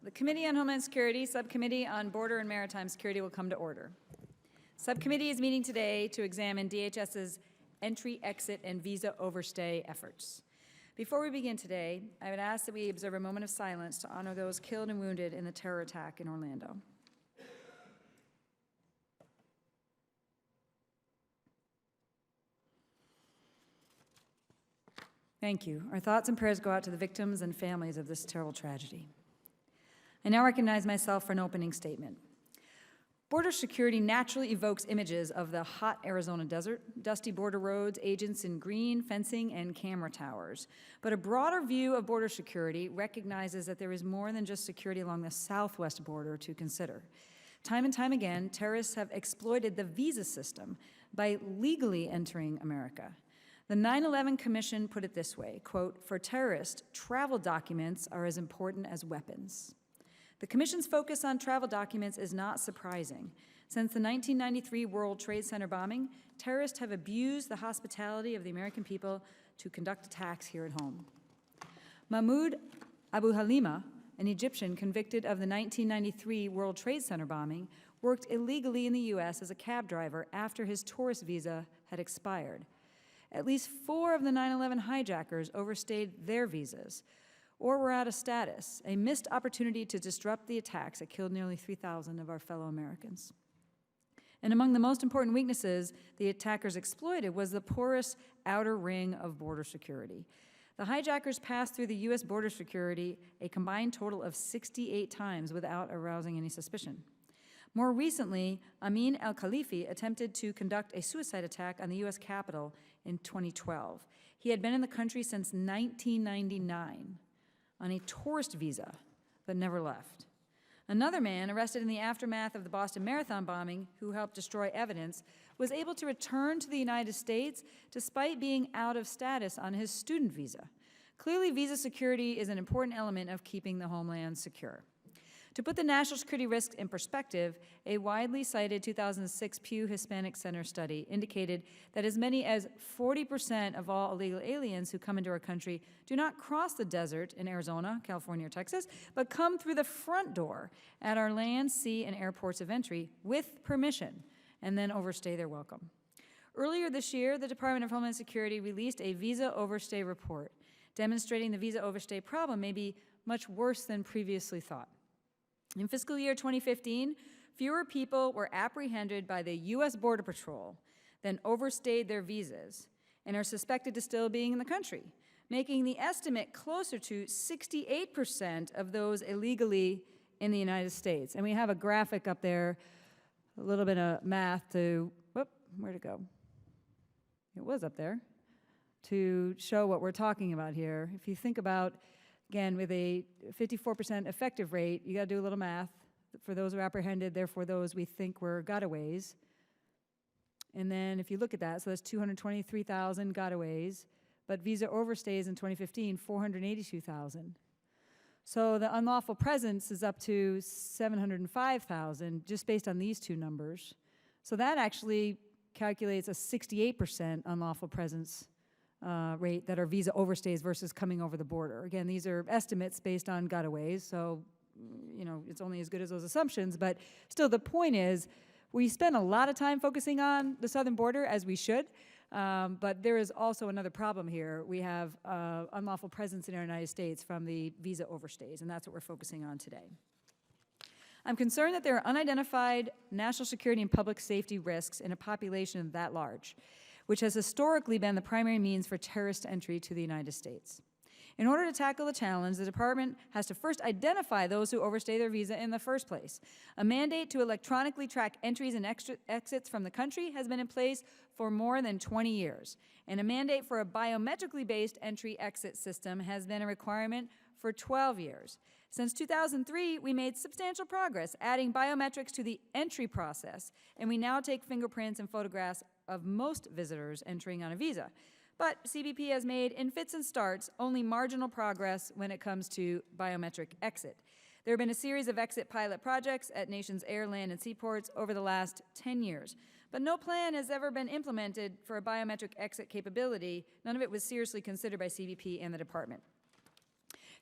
The Committee on Homeland Security, Subcommittee on Border and Maritime Security will come to order. Subcommittee is meeting today to examine DHS's entry, exit, and visa overstay efforts. Before we begin today, I would ask that we observe a moment of silence to honor those killed and wounded in the terror attack in Orlando. Thank you. Our thoughts and prayers go out to the victims and families of this terrible tragedy. I now recognize myself for an opening statement. Border security naturally evokes images of the hot Arizona desert, dusty border roads, agents in green, fencing, and camera towers. But a broader view of border security recognizes that there is more than just security along the southwest border to consider. Time and time again, terrorists have exploited the visa system by legally entering America. The 9/11 Commission put it this way, quote, "For terrorists, travel documents are as important as weapons." The Commission's focus on travel documents is not surprising. Since the 1993 World Trade Center bombing, terrorists have abused the hospitality of the American people to conduct attacks here at home. Mahmoud Abu Halima, an Egyptian convicted of the 1993 World Trade Center bombing, worked illegally in the U.S. as a cab driver after his tourist visa had expired. At least 4 of the 9/11 hijackers overstayed their visas or were out of status, a missed opportunity to disrupt the attacks that killed nearly 3,000 of our fellow Americans. And among the most important weaknesses the attackers exploited was the porous outer ring of border security. The hijackers passed through the U.S. border security a combined total of 68 times without arousing any suspicion. More recently, Amin al-Khalifi attempted to conduct a suicide attack on the U.S. Capitol in 2012. He had been in the country since 1999 on a tourist visa, but never left. Another man arrested in the aftermath of the Boston Marathon bombing, who helped destroy evidence, was able to return to the United States despite being out of status on his student visa. Clearly, visa security is an important element of keeping the homeland secure. To put the national security risks in perspective, a widely cited 2006 Pew Hispanic Center study indicated that as many as 40% of all illegal aliens who come into our country do not cross the desert in Arizona, California, or Texas, but come through the front door at our land, sea, and airports of entry with permission, and then overstay their welcome. Earlier this year, the Department of Homeland Security released a visa overstay report, demonstrating the visa overstay problem may be much worse than previously thought. In fiscal year 2015, fewer people were apprehended by the U.S. Border Patrol than overstayed their visas and are suspected to still being in the country, making the estimate closer to 68% of those illegally in the United States. And we have a graphic up there, a little bit of math to, where'd it go? It was up there, to show what we're talking about here. If you think about, again, with a 54% effective rate, you got to do a little math. For those who are apprehended, therefore those we think were gotaways. And then if you look at that, so that's 223,000 gotaways, but visa overstays in 2015, 482,000. So the unlawful presence is up to 705,000 just based on these two numbers. So that actually calculates a 68% unlawful presence rate that are visa overstays versus coming over the border. Again, these are estimates based on gotaways, so it's only as good as those assumptions, but still the point is we spend a lot of time focusing on the southern border, as we should, but there is also another problem here. We have unlawful presence in our United States from the visa overstays, and that's what we're focusing on today. I'm concerned that there are unidentified national security and public safety risks in a population that large, which has historically been the primary means for terrorist entry to the United States. In order to tackle the challenge, the Department has to first identify those who overstay their visa in the first place. A mandate to electronically track entries and exits from the country has been in place for more than 20 years, and a mandate for a biometrically based entry-exit system has been a requirement for 12 years. Since 2003, we made substantial progress adding biometrics to the entry process, and we now take fingerprints and photographs of most visitors entering on a visa. But CBP has made, in fits and starts, only marginal progress when it comes to biometric exit. There have been a series of exit pilot projects at nation's air, land, and seaports over the last 10 years. But no plan has ever been implemented for a biometric exit capability. None of it was seriously considered by CBP and the department.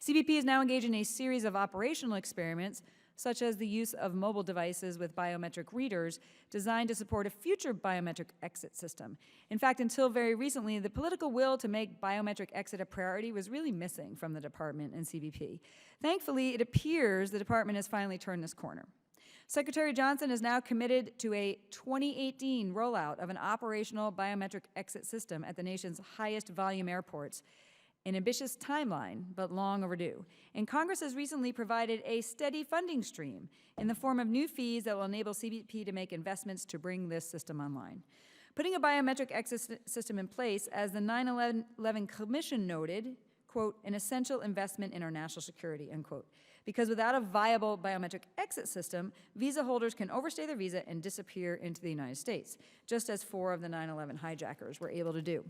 CBP is now engaged in a series of operational experiments, such as the use of mobile devices with biometric readers designed to support a future biometric exit system. In fact, until very recently, the political will to make biometric exit a priority was really missing from the department and CBP. Thankfully, it appears the department has finally turned this corner. Secretary Johnson is now committed to a 2018 rollout of an operational biometric exit system at the nation's highest volume airports. An ambitious timeline, but long overdue. And Congress has recently provided a steady funding stream in the form of new fees that will enable CBP to make investments to bring this system online. Putting a biometric exit system in place, as the 9/11 Commission noted, quote, an essential investment in our national security, unquote. Because without a viable biometric exit system, visa holders can overstay their visa and disappear into the United States, just as 4 of the 9/11 hijackers were able to do.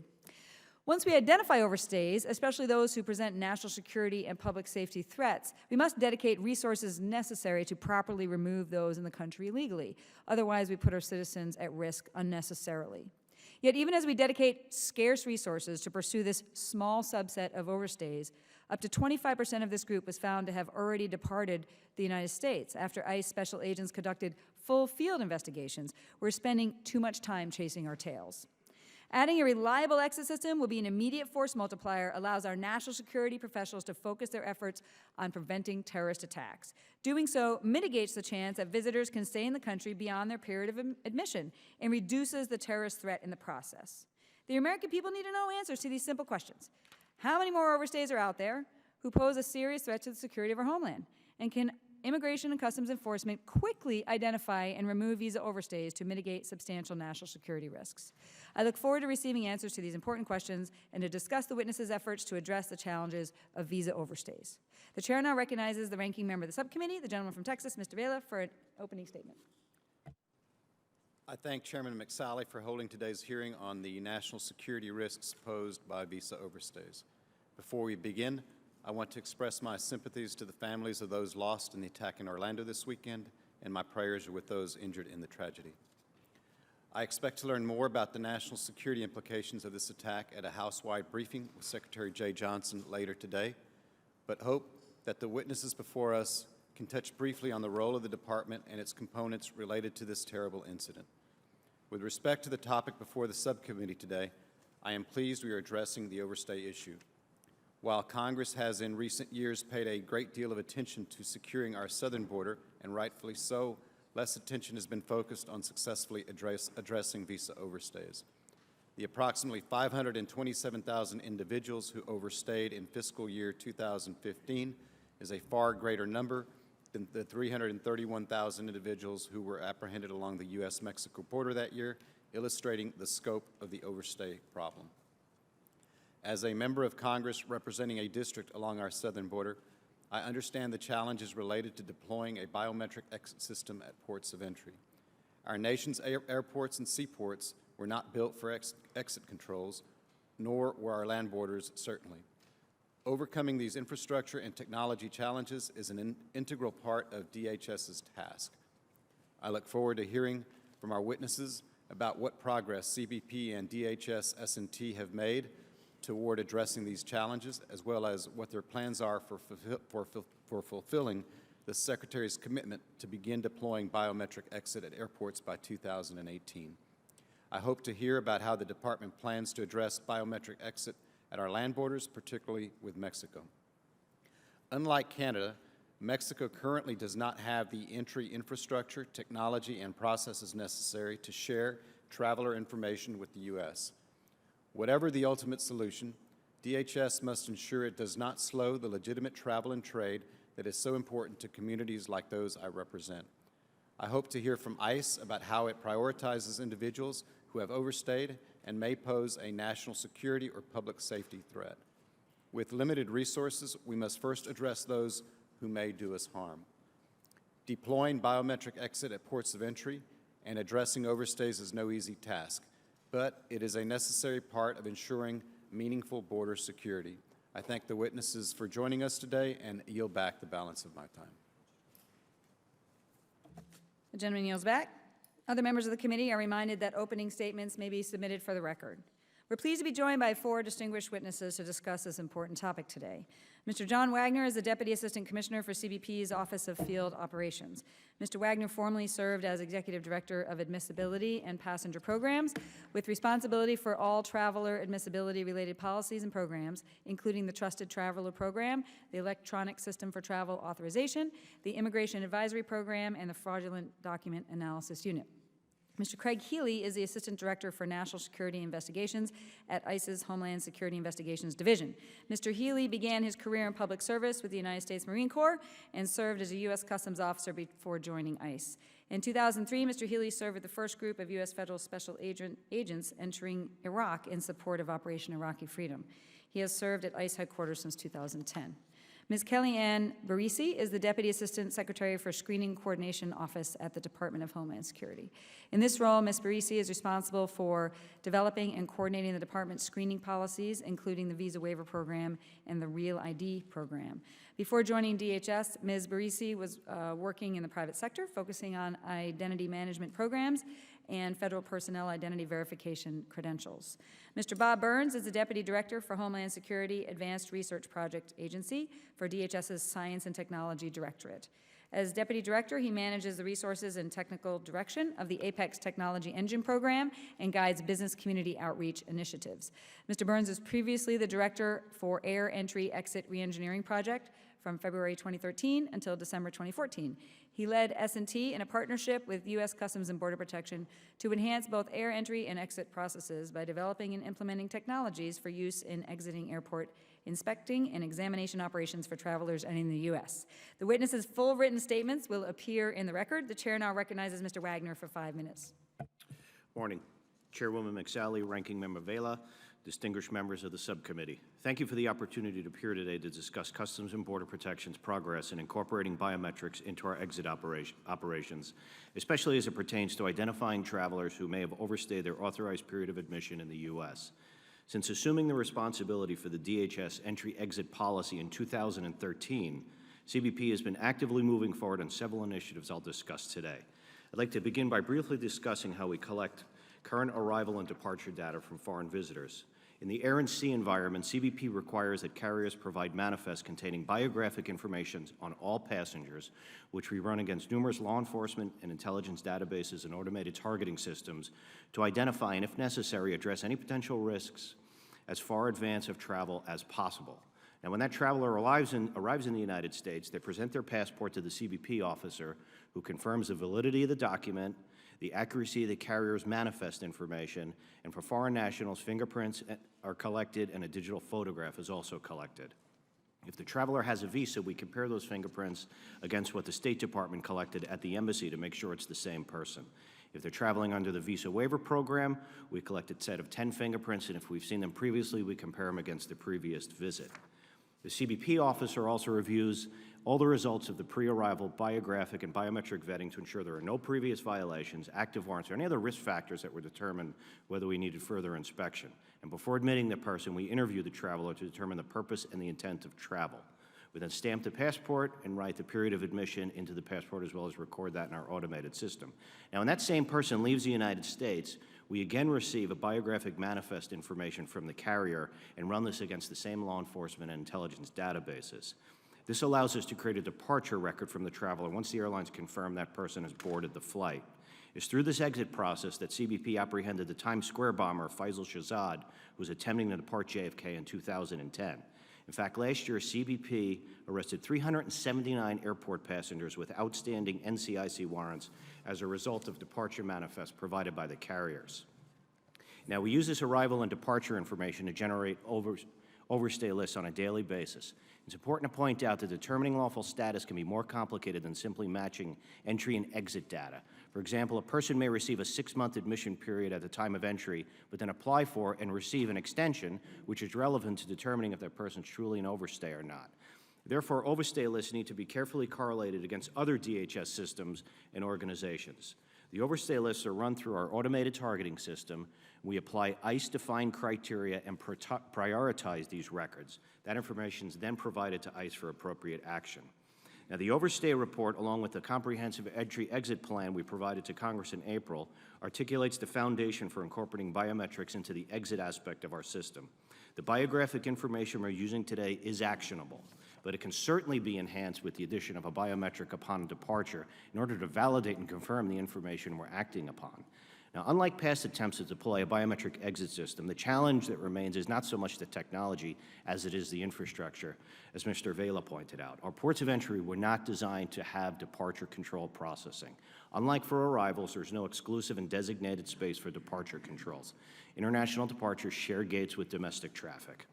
Once we identify overstays, especially those who present national security and public safety threats, we must dedicate resources necessary to properly remove those in the country illegally. Otherwise, we put our citizens at risk unnecessarily. Yet even as we dedicate scarce resources to pursue this small subset of overstays, up to 25% of this group was found to have already departed the United States after ICE special agents conducted full field investigations. We're spending too much time chasing our tails. Adding a reliable exit system will be an immediate force multiplier, allows our national security professionals to focus their efforts on preventing terrorist attacks. Doing so mitigates the chance that visitors can stay in the country beyond their period of admission and reduces the terrorist threat in the process. The American people need to know answers to these simple questions. How many more overstays are out there who pose a serious threat to the security of our homeland? And can Immigration and Customs Enforcement quickly identify and remove visa overstays to mitigate substantial national security risks? I look forward to receiving answers to these important questions and to discuss the witnesses' efforts to address the challenges of visa overstays. The chair now recognizes the ranking member of the subcommittee, the gentleman from Texas, Mr. Vela, for an opening statement. I thank Chairman McSally for holding today's hearing on the national security risks posed by visa overstays. Before we begin, I want to express my sympathies to the families of those lost in the attack in Orlando this weekend, and my prayers are with those injured in the tragedy. I expect to learn more about the national security implications of this attack at a House-wide briefing with Secretary Jay Johnson later today, but hope that the witnesses before us can touch briefly on the role of the department and its components related to this terrible incident. With respect to the topic before the subcommittee today, I am pleased we are addressing the overstay issue. While Congress has in recent years paid a great deal of attention to securing our southern border, and rightfully so, less attention has been focused on successfully addressing visa overstays. The approximately 527,000 individuals who overstayed in fiscal year 2015 is a far greater number than the 331,000 individuals who were apprehended along the U.S.-Mexico border that year, illustrating the scope of the overstay problem. As a member of Congress representing a district along our southern border, I understand the challenges related to deploying a biometric exit system at ports of entry. Our nation's airports and seaports were not built for exit controls, nor were our land borders, certainly. Overcoming these infrastructure and technology challenges is an integral part of DHS's task. I look forward to hearing from our witnesses about what progress CBP and DHS S&T have made toward addressing these challenges, as well as what their plans are for fulfilling the Secretary's commitment to begin deploying biometric exit at airports by 2018. I hope to hear about how the Department plans to address biometric exit at our land borders, particularly with Mexico. Unlike Canada, Mexico currently does not have the entry infrastructure, technology, and processes necessary to share traveler information with the U.S. Whatever the ultimate solution, DHS must ensure it does not slow the legitimate travel and trade that is so important to communities like those I represent. I hope to hear from ICE about how it prioritizes individuals who have overstayed and may pose a national security or public safety threat. With limited resources, we must first address those who may do us harm. Deploying biometric exit at ports of entry and addressing overstays is no easy task, but it is a necessary part of ensuring meaningful border security. I thank the witnesses for joining us today and yield back the balance of my time. The gentleman yields back. Other members of the committee are reminded that opening statements may be submitted for the record. We're pleased to be joined by 4 distinguished witnesses to discuss this important topic today. Mr. John Wagner is the Deputy Assistant Commissioner for CBP's Office of Field Operations. Mr. Wagner formerly served as Executive Director of Admissibility and Passenger Programs, with responsibility for all traveler admissibility-related policies and programs, including the Trusted Traveler Program, the Electronic System for Travel Authorization, the Immigration Advisory Program, and the Fraudulent Document Analysis Unit. Mr. Craig Healy is the Assistant Director for National Security Investigations at ICE's Homeland Security Investigations Division. Mr. Healy began his career in public service with the United States Marine Corps and served as a U.S. Customs officer before joining ICE. In 2003, Mr. Healy served with the first group of U.S. Federal Special Agents entering Iraq in support of Operation Iraqi Freedom. He has served at ICE headquarters since 2010. Ms. Kellyanne Barisi is the Deputy Assistant Secretary for Screening Coordination Office at the Department of Homeland Security. In this role, Ms. Barisi is responsible for developing and coordinating the department's screening policies, including the Visa Waiver Program and the Real ID Program. Before joining DHS, Ms. Barisi was working in the private sector, focusing on identity management programs and federal personnel identity verification credentials. Mr. Bob Burns is the Deputy Director for Homeland Security Advanced Research Project Agency for DHS's Science and Technology Directorate. As Deputy Director, he manages the resources and technical direction of the Apex Technology Engine Program and guides business community outreach initiatives. Mr. Burns was previously the Director for Air Entry Exit Reengineering Project from February 2013 until December 2014. He led S&T in a partnership with U.S. Customs and Border Protection to enhance both air entry and exit processes by developing and implementing technologies for use in exiting airport inspecting and examination operations for travelers entering the U.S. The witnesses' full written statements will appear in the record. The chair now recognizes Mr. Wagner for 5 minutes. Morning. Chairwoman McSally, Ranking Member Vela, distinguished members of the subcommittee. Thank you for the opportunity to appear today to discuss Customs and Border Protection's progress in incorporating biometrics into our exit operations, especially as it pertains to identifying travelers who may have overstayed their authorized period of admission in the U.S. Since assuming the responsibility for the DHS entry-exit policy in 2013, CBP has been actively moving forward on several initiatives I'll discuss today. I'd like to begin by briefly discussing how we collect current arrival and departure data from foreign visitors. In the air and sea environment, CBP requires that carriers provide manifests containing biographic information on all passengers, which we run against numerous law enforcement and intelligence databases and automated targeting systems to identify and, if necessary, address any potential risks as far advance of travel as possible. Now, when that traveler arrives in the United States, they present their passport to the CBP officer, who confirms the validity of the document, the accuracy of the carrier's manifest information, and for foreign nationals, fingerprints are collected and a digital photograph is also collected. If the traveler has a visa, we compare those fingerprints against what the State Department collected at the embassy to make sure it's the same person. If they're traveling under the Visa Waiver Program, we collect a set of 10 fingerprints, and if we've seen them previously, we compare them against the previous visit. The CBP officer also reviews all the results of the pre-arrival biographic and biometric vetting to ensure there are no previous violations, active warrants, or any other risk factors that would determine whether we needed further inspection. And before admitting the person, we interview the traveler to determine the purpose and the intent of travel. We then stamp the passport and write the period of admission into the passport, as well as record that in our automated system. Now, when that same person leaves the United States, we again receive a biographic manifest information from the carrier and run this against the same law enforcement and intelligence databases. This allows us to create a departure record from the traveler once the airlines confirm that person has boarded the flight. It's through this exit process that CBP apprehended the Times Square bomber Faisal Shahzad, who was attempting to depart JFK in 2010. In fact, last year, CBP arrested 379 airport passengers with outstanding NCIC warrants as a result of departure manifests provided by the carriers. Now, we use this arrival and departure information to generate overstay lists on a daily basis. It's important to point out that determining lawful status can be more complicated than simply matching entry and exit data. For example, a person may receive a 6-month admission period at the time of entry, but then apply for and receive an extension, which is relevant to determining if that person is truly an overstay or not. Therefore, overstay lists need to be carefully correlated against other DHS systems and organizations. The overstay lists are run through our automated targeting system. We apply ICE-defined criteria and prioritize these records. That information is then provided to ICE for appropriate action. Now, the Overstay report, along with the comprehensive entry-exit plan we provided to Congress in April, articulates the foundation for incorporating biometrics into the exit aspect of our system. The biographic information we're using today is actionable, but it can certainly be enhanced with the addition of a biometric upon departure in order to validate and confirm the information we're acting upon. Now, unlike past attempts to deploy a biometric exit system, the challenge that remains is not so much the technology as it is the infrastructure, as Mr. Vela pointed out. Our ports of entry were not designed to have departure control processing. Unlike for arrivals, there's no exclusive and designated space for departure controls. International departures share gates with domestic traffic.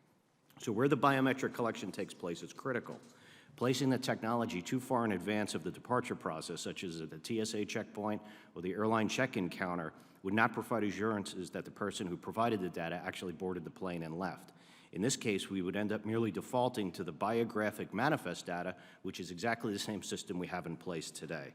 So where the biometric collection takes place is critical. Placing the technology too far in advance of the departure process, such as at the TSA checkpoint or the airline check-in counter, would not provide assurances that the person who provided the data actually boarded the plane and left. In this case, we would end up merely defaulting to the biographic manifest data, which is exactly the same system we have in place today.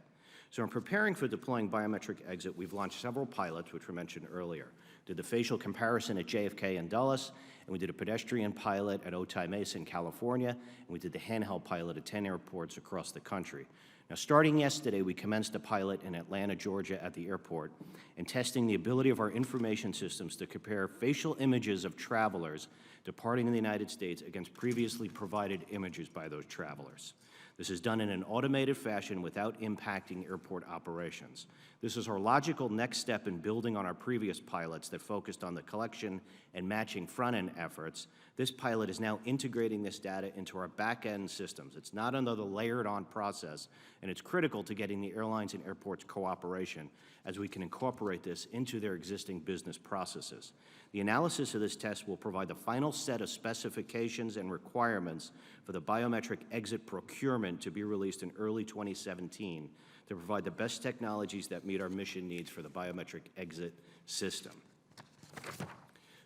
So in preparing for deploying biometric exit, we've launched several pilots, which were mentioned earlier. Did the facial comparison at JFK and Dulles, and we did a pedestrian pilot at Otay Mesa in California, and we did the handheld pilot at 10 airports across the country. Now, starting yesterday, we commenced a pilot in Atlanta, Georgia at the airport and testing the ability of our information systems to compare facial images of travelers departing the United States against previously provided images by those travelers. This is done in an automated fashion without impacting airport operations. This is our logical next step in building on our previous pilots that focused on the collection and matching front-end efforts. This pilot is now integrating this data into our back-end systems. It's not another layered-on process, and it's critical to getting the airlines and airports cooperation as we can incorporate this into their existing business processes. The analysis of this test will provide the final set of specifications and requirements for the biometric exit procurement to be released in early 2017 to provide the best technologies that meet our mission needs for the biometric exit system.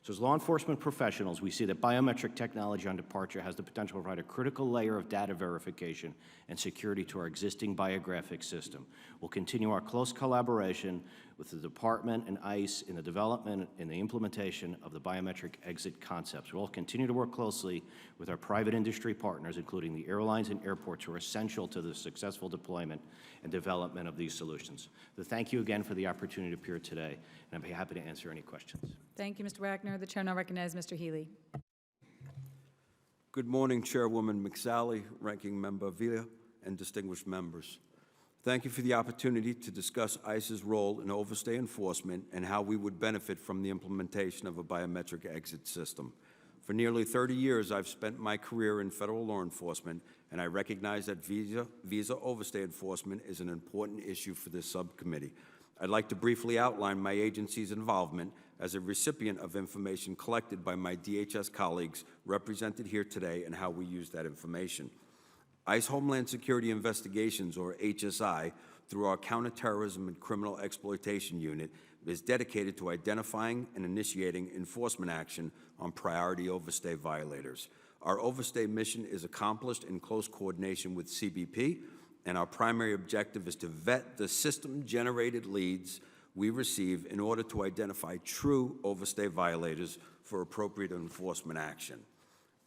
So as law enforcement professionals, we see that biometric technology on departure has the potential to provide a critical layer of data verification and security to our existing biographic system. We'll continue our close collaboration with the Department and ICE in the development and the implementation of the biometric exit concepts. We'll continue to work closely with our private industry partners, including the airlines and airports, who are essential to the successful deployment and development of these solutions. So thank you again for the opportunity to appear today, and I'd be happy to answer any questions. Thank you, Mr. Wagner. The chair now recognizes Mr. Healy. Good morning, Chairwoman McSally, Ranking Member Villa, and distinguished members. Thank you for the opportunity to discuss ICE's role in overstay enforcement and how we would benefit from the implementation of a biometric exit system. For nearly 30 years, I've spent my career in federal law enforcement, and I recognize that visa overstay enforcement is an important issue for this subcommittee. I'd like to briefly outline my agency's involvement as a recipient of information collected by my DHS colleagues represented here today and how we use that information. ICE Homeland Security Investigations, or HSI, through our Counterterrorism and Criminal Exploitation Unit, is dedicated to identifying and initiating enforcement action on priority overstay violators. Our overstay mission is accomplished in close coordination with CBP, and our primary objective is to vet the system-generated leads we receive in order to identify true overstay violators for appropriate enforcement action.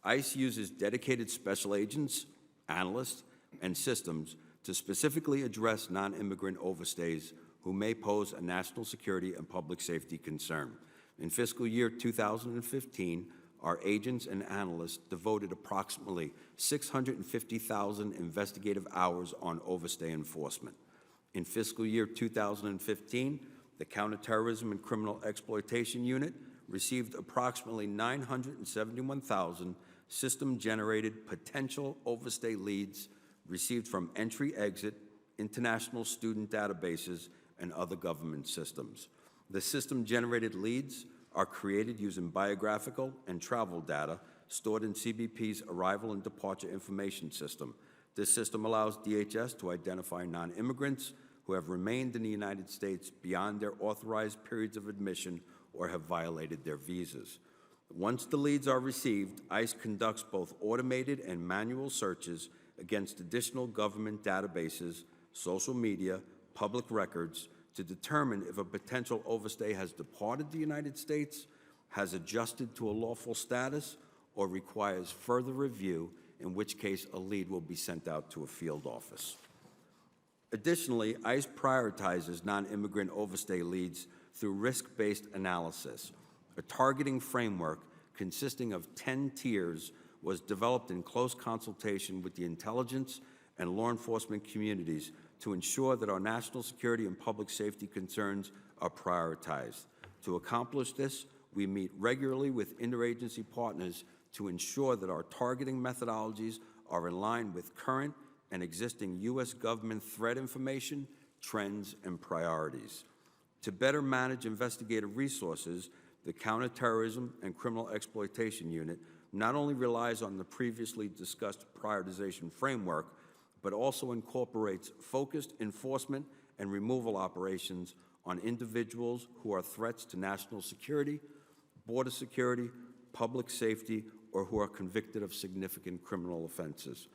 ICE uses dedicated special agents, analysts, and systems to specifically address non-immigrant overstays who may pose a national security and public safety concern. In fiscal year 2015, our agents and analysts devoted approximately 650,000 investigative hours on overstay enforcement. In fiscal year 2015, the Counterterrorism and Criminal Exploitation Unit received approximately 971,000 system-generated potential overstay leads received from entry-exit, international student databases, and other government systems. The system-generated leads are created using biographical and travel data stored in CBP's Arrival and Departure Information System. This system allows DHS to identify non-immigrants who have remained in the United States beyond their authorized periods of admission or have violated their visas. Once the leads are received, ICE conducts both automated and manual searches against additional government databases, social media, public records, to determine if a potential overstay has departed the United States, has adjusted to a lawful status, or requires further review in which case a lead will be sent out to a field office. Additionally, ICE prioritizes non-immigrant overstay leads through risk-based analysis. A targeting framework consisting of 10 tiers was developed in close consultation with the intelligence and law enforcement communities to ensure that our national security and public safety concerns are prioritized. To accomplish this, we meet regularly with interagency partners to ensure that our targeting methodologies are in line with current and existing U.S. government threat information, trends, and priorities. To better manage investigative resources, the Counterterrorism and Criminal Exploitation Unit not only relies on the previously discussed prioritization framework, but also incorporates focused enforcement and removal operations on individuals who are threats to national security, border security, public safety, or who are convicted of significant criminal offenses.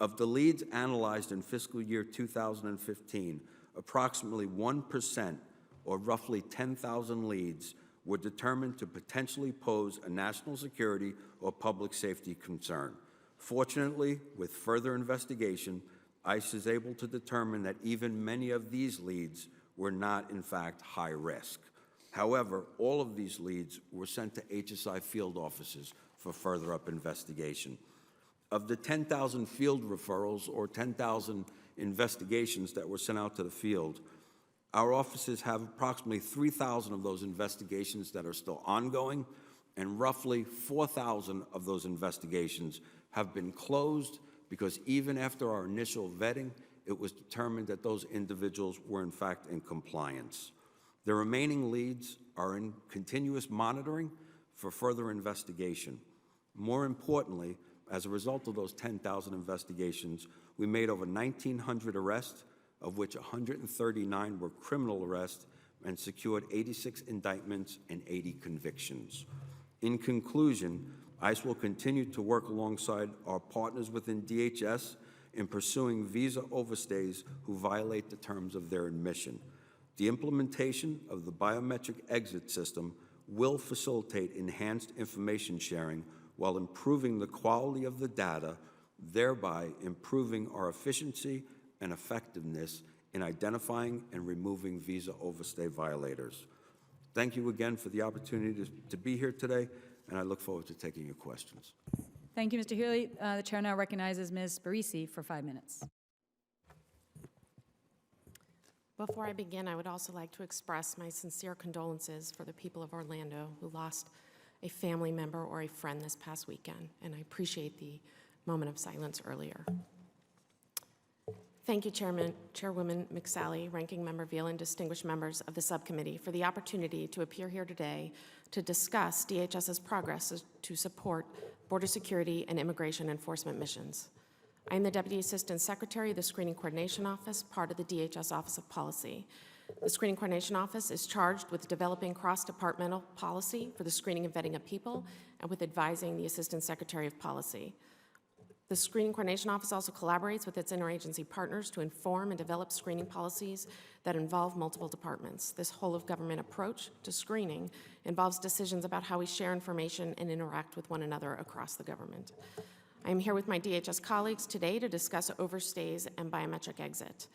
Of the leads analyzed in fiscal year 2015, approximately 1%, or roughly 10,000 leads, were determined to potentially pose a national security or public safety concern. Fortunately, with further investigation, ICE is able to determine that even many of these leads were not, in fact, high risk. However, all of these leads were sent to HSI field offices for further up investigation. Of the 10,000 field referrals or 10,000 investigations that were sent out to the field, our offices have approximately 3,000 of those investigations that are still ongoing, and roughly 4,000 of those investigations have been closed because even after our initial vetting, it was determined that those individuals were in fact in compliance. The remaining leads are in continuous monitoring for further investigation. More importantly, as a result of those 10,000 investigations, we made over 1,900 arrests, of which 139 were criminal arrests, and secured 86 indictments and 80 convictions. In conclusion, ICE will continue to work alongside our partners within DHS in pursuing visa overstays who violate the terms of their admission. The implementation of the biometric exit system will facilitate enhanced information sharing while improving the quality of the data, thereby improving our efficiency and effectiveness in identifying and removing visa overstay violators. Thank you again for the opportunity to be here today, and I look forward to taking your questions. Thank you, Mr. Healy. The chair now recognizes Ms. Barisi for 5 minutes. Before I begin, I would also like to express my sincere condolences for the people of Orlando who lost a family member or a friend this past weekend, and I appreciate the moment of silence earlier. Thank you, Chairwoman McSally, Ranking Member Veal, and distinguished members of the subcommittee for the opportunity to appear here today to discuss DHS's progress to support border security and immigration enforcement missions. I am the Deputy Assistant Secretary of the Screening Coordination Office, part of the DHS Office of Policy. The Screening Coordination Office is charged with developing cross-departmental policy for the screening and vetting of people and with advising the Assistant Secretary of Policy. The Screening Coordination Office also collaborates with its interagency partners to inform and develop screening policies that involve multiple departments. This whole-of-government approach to screening involves decisions about how we share information and interact with one another across the government. I am here with my DHS colleagues today to discuss overstays and biometric exit.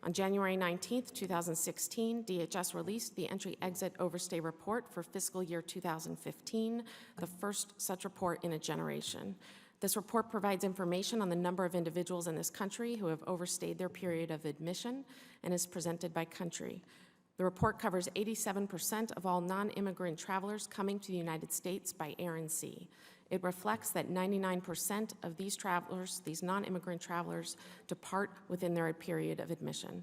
On January 19, 2016, DHS released the Entry-Exit Overstay Report for fiscal year 2015, the first such report in a generation. This report provides information on the number of individuals in this country who have overstayed their period of admission and is presented by country. The report covers 87% of all non-immigrant travelers coming to the United States by air and sea. It reflects that 99% of these travelers, these non-immigrant travelers, depart within their period of admission.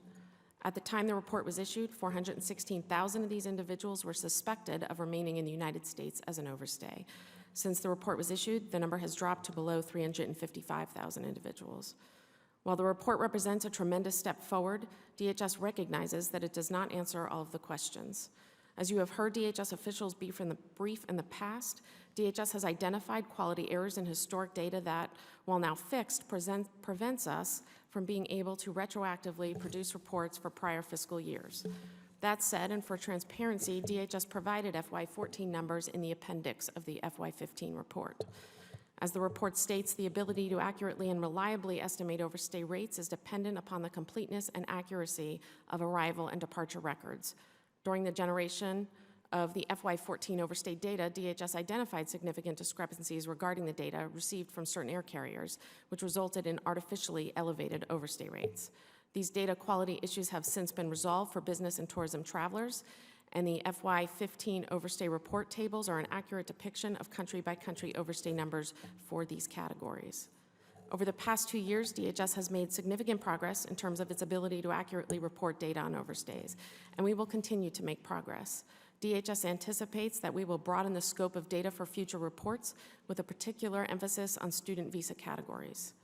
At the time the report was issued, 416,000 of these individuals were suspected of remaining in the United States as an overstay. Since the report was issued, the number has dropped to below 355,000 individuals. While the report represents a tremendous step forward, DHS recognizes that it does not answer all of the questions. As you have heard DHS officials brief in the past, DHS has identified quality errors in historic data that, while now fixed, prevents us from being able to retroactively produce reports for prior fiscal years. That said, and for transparency, DHS provided FY14 numbers in the appendix of the FY15 report. As the report states, the ability to accurately and reliably estimate overstay rates is dependent upon the completeness and accuracy of arrival and departure records. During the generation of the FY14 overstay data, DHS identified significant discrepancies regarding the data received from certain air carriers, which resulted in artificially elevated overstay rates. These data quality issues have since been resolved for business and tourism travelers, and the FY15 overstay report tables are an accurate depiction of country-by-country overstay numbers for these categories. Over the past 2 years, DHS has made significant progress in terms of its ability to accurately report data on overstays, and we will continue to make progress. DHS anticipates that we will broaden the scope of data for future reports with a particular emphasis on student visa categories.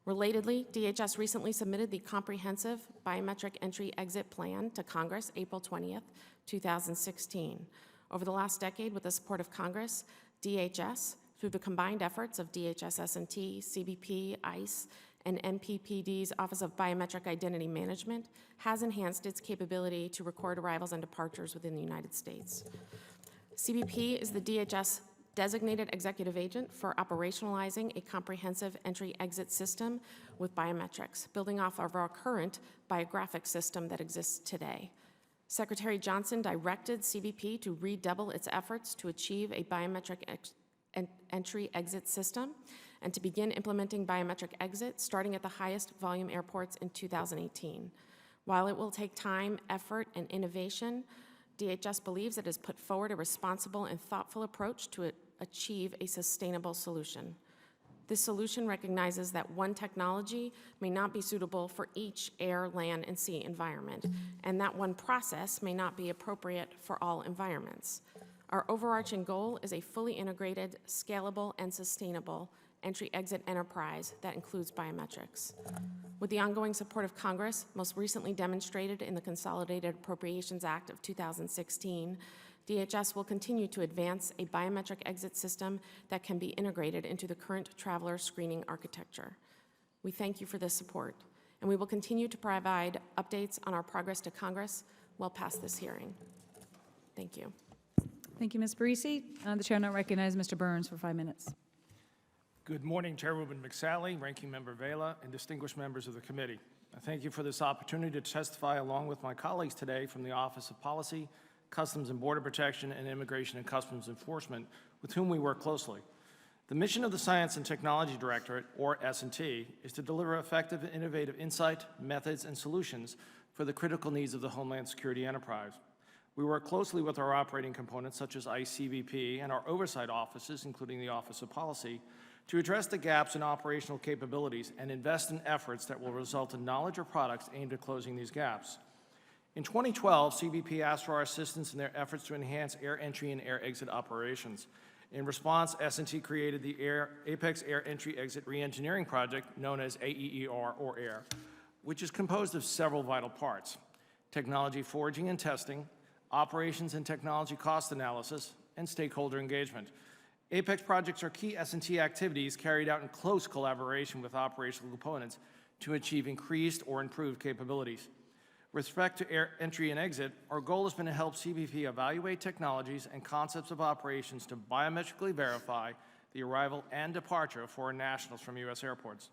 Relatedly, DHS recently submitted the Comprehensive Biometric Entry-Exit Plan to Congress April 20th, 2016. Over the last decade, with the support of Congress, DHS, through the combined efforts of DHS S&T, CBP, ICE, and NPPD's Office of Biometric Identity Management, has enhanced its capability to record arrivals and departures within the United States. CBP is the DHS designated executive agent for operationalizing a comprehensive entry-exit system with biometrics, building off of our current biographic system that exists today. Secretary Johnson directed CBP to redouble its efforts to achieve a biometric entry-exit system and to begin implementing biometric exit starting at the highest volume airports in 2018. While it will take time, effort, and innovation, DHS believes it has put forward a responsible and thoughtful approach to achieve a sustainable solution. This solution recognizes that one technology may not be suitable for each air, land, and sea environment, and that one process may not be appropriate for all environments. Our overarching goal is a fully integrated, scalable, and sustainable entry-exit enterprise that includes biometrics. With the ongoing support of Congress, most recently demonstrated in the Consolidated Appropriations Act of 2016, DHS will continue to advance a biometric exit system that can be integrated into the current traveler screening architecture. We thank you for this support, and we will continue to provide updates on our progress to Congress well past this hearing. Thank you. Thank you, Ms. Parisi. The chair now recognizes Mr. Burns for 5 minutes. Good morning, Chairwoman McSally, Ranking Member Vela, and distinguished members of the committee. I thank you for this opportunity to testify along with my colleagues today from the Office of Policy, Customs and Border Protection, and Immigration and Customs Enforcement, with whom we work closely. The mission of the Science and Technology Directorate, or S&T, is to deliver effective and innovative insight, methods, and solutions for the critical needs of the Homeland Security enterprise. We work closely with our operating components, such as ICBP, and our oversight offices, including the Office of Policy, to address the gaps in operational capabilities and invest in efforts that will result in knowledge or products aimed at closing these gaps. In 2012, CBP asked for our assistance in their efforts to enhance air entry and air exit operations. In response, S&T created the Apex Air Entry Exit Reengineering Project, known as AEER or AIR, which is composed of several vital parts: technology foraging and testing, operations and technology cost analysis, and stakeholder engagement. Apex projects are key S&T activities carried out in close collaboration with operational components to achieve increased or improved capabilities. With respect to air entry and exit, our goal has been to help CBP evaluate technologies and concepts of operations to biometrically verify the arrival and departure for nationals from U.S. airports.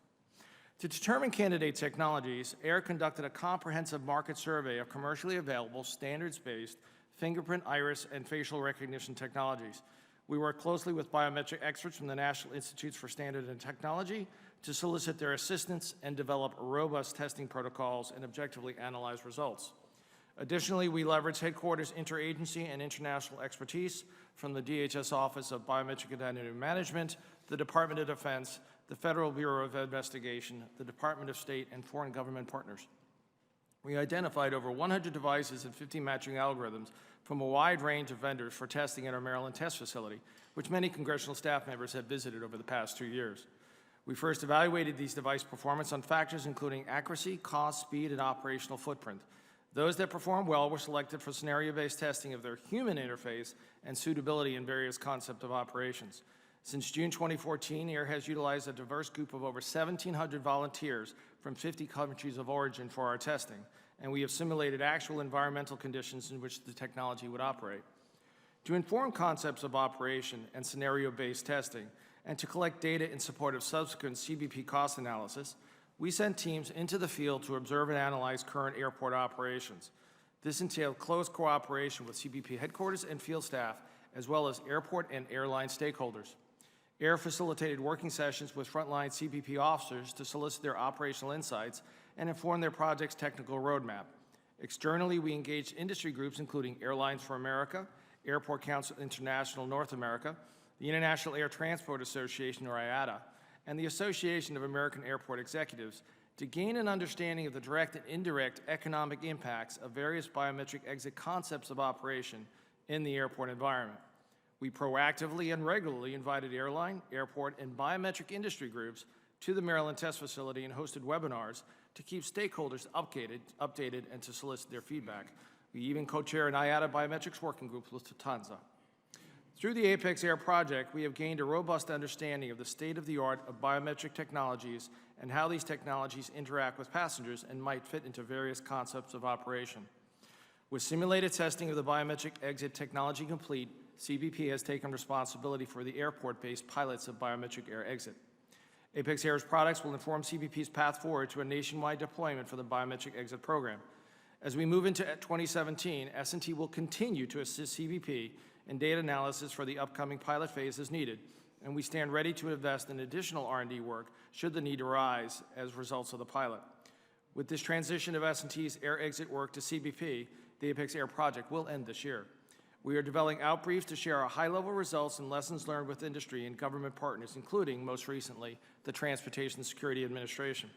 To determine candidate technologies, AIR conducted a comprehensive market survey of commercially available, standards-based fingerprint, iris, and facial recognition technologies. We work closely with biometric experts from the National Institutes for Standards and Technology to solicit their assistance and develop robust testing protocols and objectively analyze results. Additionally, we leverage headquarters interagency and international expertise from the DHS Office of Biometric Identity Management, the Department of Defense, the Federal Bureau of Investigation, the Department of State, and foreign government partners. We identified over 100 devices and 50 matching algorithms from a wide range of vendors for testing at our Maryland test facility, which many congressional staff members have visited over the past 2 years. We first evaluated these device performance on factors including accuracy, cost, speed, and operational footprint. Those that performed well were selected for scenario-based testing of their human interface and suitability in various concepts of operations. Since June 2014, AIR has utilized a diverse group of over 1,700 volunteers from 50 countries of origin for our testing, and we have simulated actual environmental conditions in which the technology would operate. To inform concepts of operation and scenario-based testing, and to collect data in support of subsequent CBP cost analysis, we sent teams into the field to observe and analyze current airport operations. This entailed close cooperation with CBP headquarters and field staff, as well as airport and airline stakeholders. AIR facilitated working sessions with frontline CBP officers to solicit their operational insights and inform their project's technical roadmap. Externally, we engaged industry groups including Airlines for America, Airport Council International North America, the International Air Transport Association, or IATA, and the Association of American Airport Executives to gain an understanding of the direct and indirect economic impacts of various biometric exit concepts of operation in the airport environment. We proactively and regularly invited airline, airport, and biometric industry groups to the Maryland test facility and hosted webinars to keep stakeholders updated and to solicit their feedback. We even co-chair an IATA biometrics working group with Lufthansa. Through the Apex Air project, we have gained a robust understanding of the state-of-the-art of biometric technologies and how these technologies interact with passengers and might fit into various concepts of operation. With simulated testing of the biometric exit technology complete, CBP has taken responsibility for the airport-based pilots of biometric air exit. Apex Air's products will inform CBP's path forward to a nationwide deployment for the biometric exit program. As we move into 2017, S&T will continue to assist CBP in data analysis for the upcoming pilot phase as needed, and we stand ready to invest in additional R&D work should the need arise as results of the pilot. With this transition of S&T's air exit work to CBP, the Apex Air project will end this year. We are developing outbriefs to share our high-level results and lessons learned with industry and government partners, including, most recently, the Transportation Security Administration.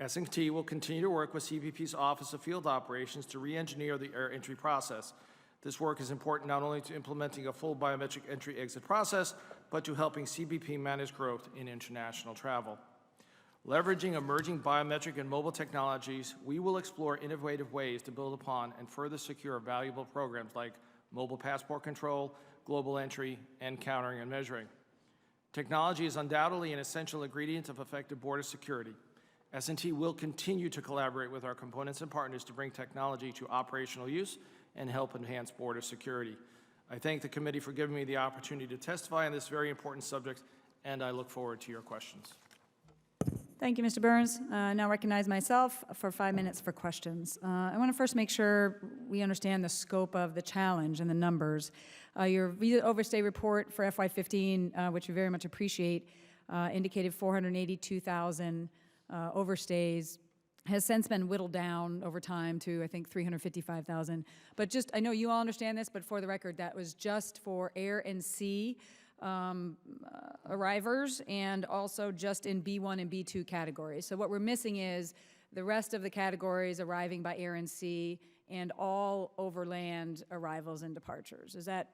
S&T will continue to work with CBP's Office of Field Operations to re-engineer the air entry process. This work is important not only to implementing a full biometric entry-exit process, but to helping CBP manage growth in international travel. Leveraging emerging biometric and mobile technologies, we will explore innovative ways to build upon and further secure valuable programs like mobile passport control, global entry, and countering and measuring. Technology is undoubtedly an essential ingredient of effective border security. S&T will continue to collaborate with our components and partners to bring technology to operational use and help enhance border security. I thank the committee for giving me the opportunity to testify on this very important subject, and I look forward to your questions. Thank you, Mr. Burns. Now recognize myself for 5 minutes for questions. I want to first make sure we understand the scope of the challenge and the numbers. Your visa overstay report for FY15, which we very much appreciate, indicated 482,000 overstays, has since been whittled down over time to, I think, 355,000. But just, I know you all understand this, but for the record, that was just for air and sea arrivers, and also just in B1 and B2 categories. So what we're missing is the rest of the categories arriving by air and sea and all overland arrivals and departures. Is that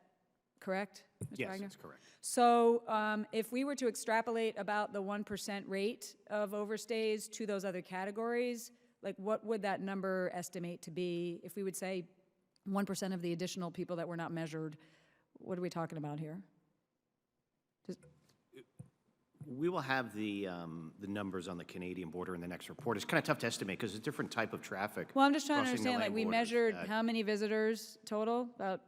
correct, Mr. Yes, Wagner? that's correct. So if we were to extrapolate about the 1% rate of overstays to those other categories, like what would that number estimate to be? If we would say 1% of the additional people that were not measured, what are we talking about here? We will have the numbers on the Canadian border in the next report. It's kind of tough to estimate because it's a different type of traffic. Well, I'm just trying to crossing the understand, like, land we borders measured that- how many visitors total? About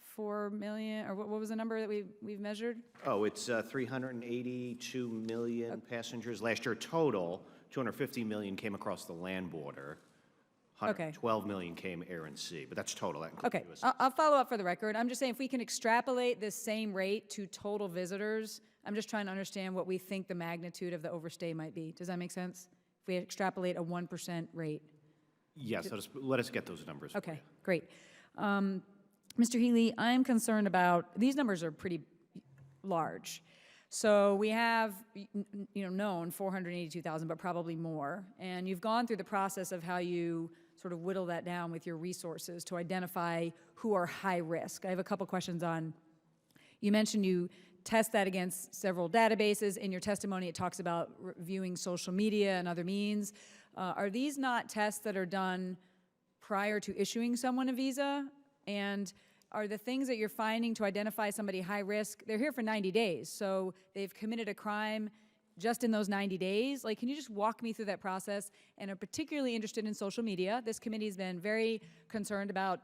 4 million, or what was the number that we've measured? Oh, it's 382 million passengers. Last year total, 250 million came across the land border. Okay. 112 million came air and sea, but that's total. That includes Okay, US. I'll follow up for the record. I'm just saying if we can extrapolate this same rate to total visitors, I'm just trying to understand what we think the magnitude of the overstay might be. Does that make sense? If we extrapolate a 1% rate? Yes, let us get those numbers. for Okay, you. great. Mr. Healy, I'm concerned about, these numbers are pretty large. So we have, known 482,000, but probably more. And you've gone through the process of how you sort of whittle that down with your resources to identify who are high risk. I have a couple questions on, you mentioned you test that against several databases. In your testimony, it talks about reviewing social media and other means. Are these not tests that are done prior to issuing someone a visa? And are the things that you're finding to identify somebody high risk, they're here for 90 days, so they've committed a crime just in those 90 days? Like, can you just walk me through that process? And I'm particularly interested in social media. This committee has been very concerned about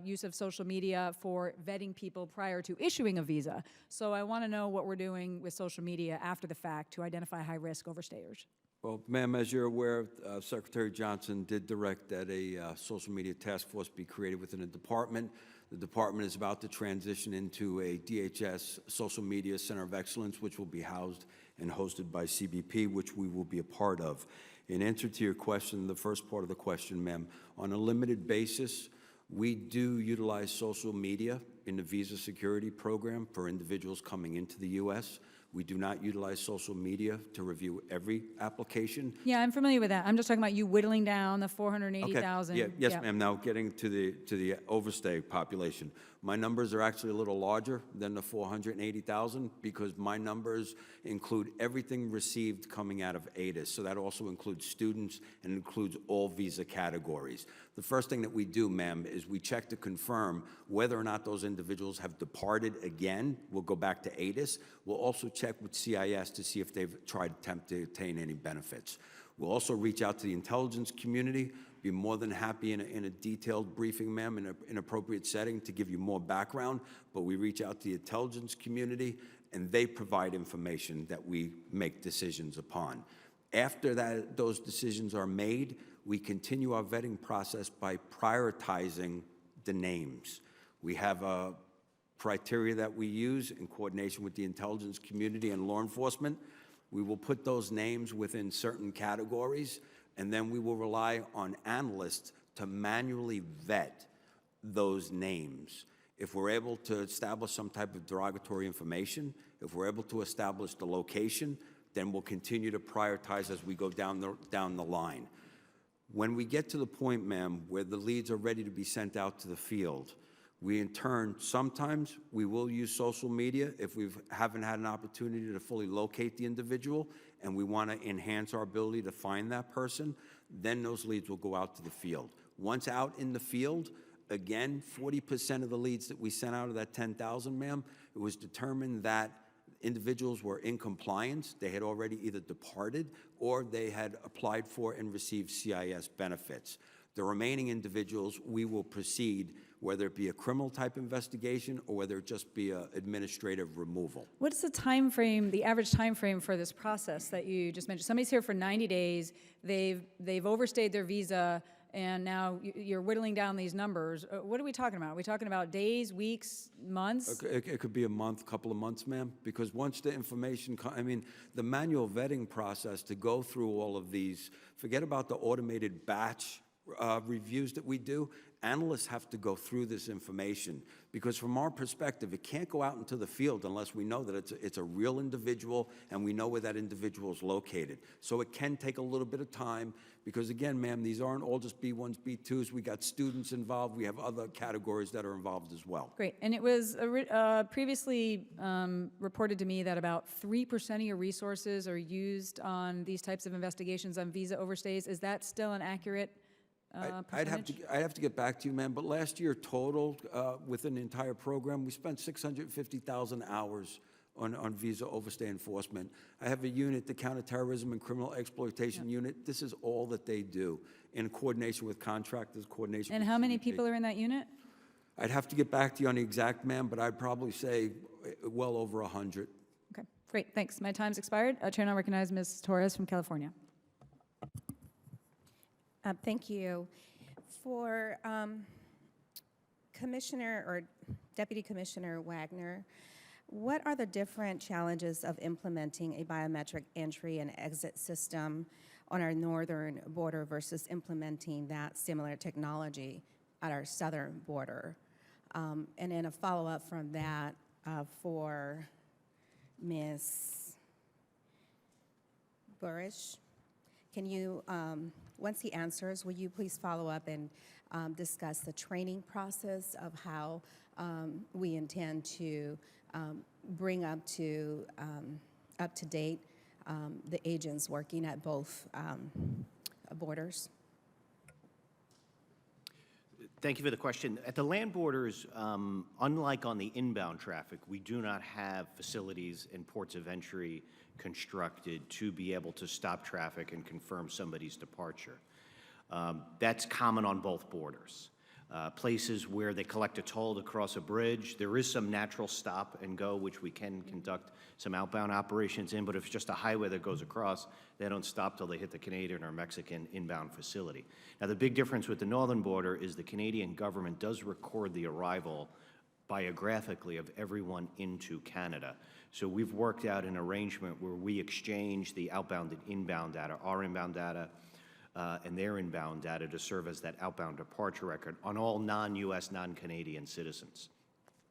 use of social media for vetting people prior to issuing a visa. So I want to know what we're doing with social media after the fact to identify high-risk overstayers. Well, ma'am, as you're aware, Secretary Johnson did direct that a social media task force be created within the department. The department is about to transition into a DHS Social Media Center of Excellence, which will be housed and hosted by CBP, which we will be a part of. In answer to your question, the first part of the question, ma'am, on a limited basis, we do utilize social media in the visa security program for individuals coming into the U.S. We do not utilize social media to review every application. Yeah, I'm familiar with that. I'm just talking about you whittling down the 480,000. Okay. Yes, ma'am. Now, getting to the overstay population. My numbers are actually a little larger than the 480,000 because my numbers include everything received coming out of ATIS. So that also includes students and includes all visa categories. The first thing that we do, ma'am, is we check to confirm whether or not those individuals have departed again. We'll go back to ATIS. We'll also check with CIS to see if they've tried to attempt to obtain any benefits. We'll also reach out to the intelligence community, be more than happy in a detailed briefing, ma'am, in an appropriate setting to give you more background, but we reach out to the intelligence community, and they provide information that we make decisions upon. After that, those decisions are made, we continue our vetting process by prioritizing the names. We have a criteria that we use in coordination with the intelligence community and law enforcement. We will put those names within certain categories, and then we will rely on analysts to manually vet those names. If we're able to establish some type of derogatory information, if we're able to establish the location, then we'll continue to prioritize as we go down the line. When we get to the point, ma'am, where the leads are ready to be sent out to the field, we in turn, sometimes we will use social media if we haven't had an opportunity to fully locate the individual and we want to enhance our ability to find that person, then those leads will go out to the field. Once out in the field, again, 40% of the leads that we sent out of that 10,000, ma'am, it was determined that individuals were in compliance, they had already either departed or they had applied for and received CIS benefits. The remaining individuals, we will proceed, whether it be a criminal type investigation or whether it just be an administrative removal. What's the time frame, the average time frame for this process that you just mentioned? Somebody's here for 90 days, they've overstayed their visa, and now you're whittling down these numbers. What are we talking about? Are we talking about days, weeks, months? It could be a month, couple of months, ma'am, because once the information, I mean, the manual vetting process to go through all of these, forget about the automated batch reviews that we do. Analysts have to go through this information because from our perspective, it can't go out into the field unless we know that it's a real individual and we know where that individual is located. So it can take a little bit of time because again, ma'am, these aren't all just B1s, B2s. We got students involved. We have other categories that are involved as well. Great. And it was previously reported to me that about 3% of your resources are used on these types of investigations on visa overstays. Is that still an accurate I'd have to get back to you, ma'am, but last year total, within the entire program, we spent 650,000 hours on visa overstay enforcement. I have a unit, the Counterterrorism and Criminal Exploitation Unit. This is all that they do in coordination with contractors, coordination And with how many CBP. people are in that unit? I'd have to get back to you on the exact, ma'am, but I'd probably say well over 100. Okay, great, thanks. My time's expired. Chair now recognize Ms. Torres from California. Thank you. For Commissioner or Deputy Commissioner Wagner, what are the different challenges of implementing a biometric entry and exit system on our northern border versus implementing that similar technology at our southern border? And then a follow-up from that for Ms. Burish. Can you, once he answers, will you please follow up and discuss the training process of how we intend to bring up to date the agents working at both borders? Thank you for the question. At the land borders, unlike on the inbound traffic, we do not have facilities and ports of entry constructed to be able to stop traffic and confirm somebody's departure. That's common on both borders. Places where they collect a toll to cross a bridge, there is some natural stop and go, which we can conduct some outbound operations in, but if it's just a highway that goes across, they don't stop till they hit the Canadian or Mexican inbound facility. Now, the big difference with the northern border is the Canadian government does record the arrival biographically of everyone into Canada. So we've worked out an arrangement where we exchange the outbound and inbound data, our inbound data, and their inbound data to serve as that outbound departure record on all non-U.S., non-Canadian citizens.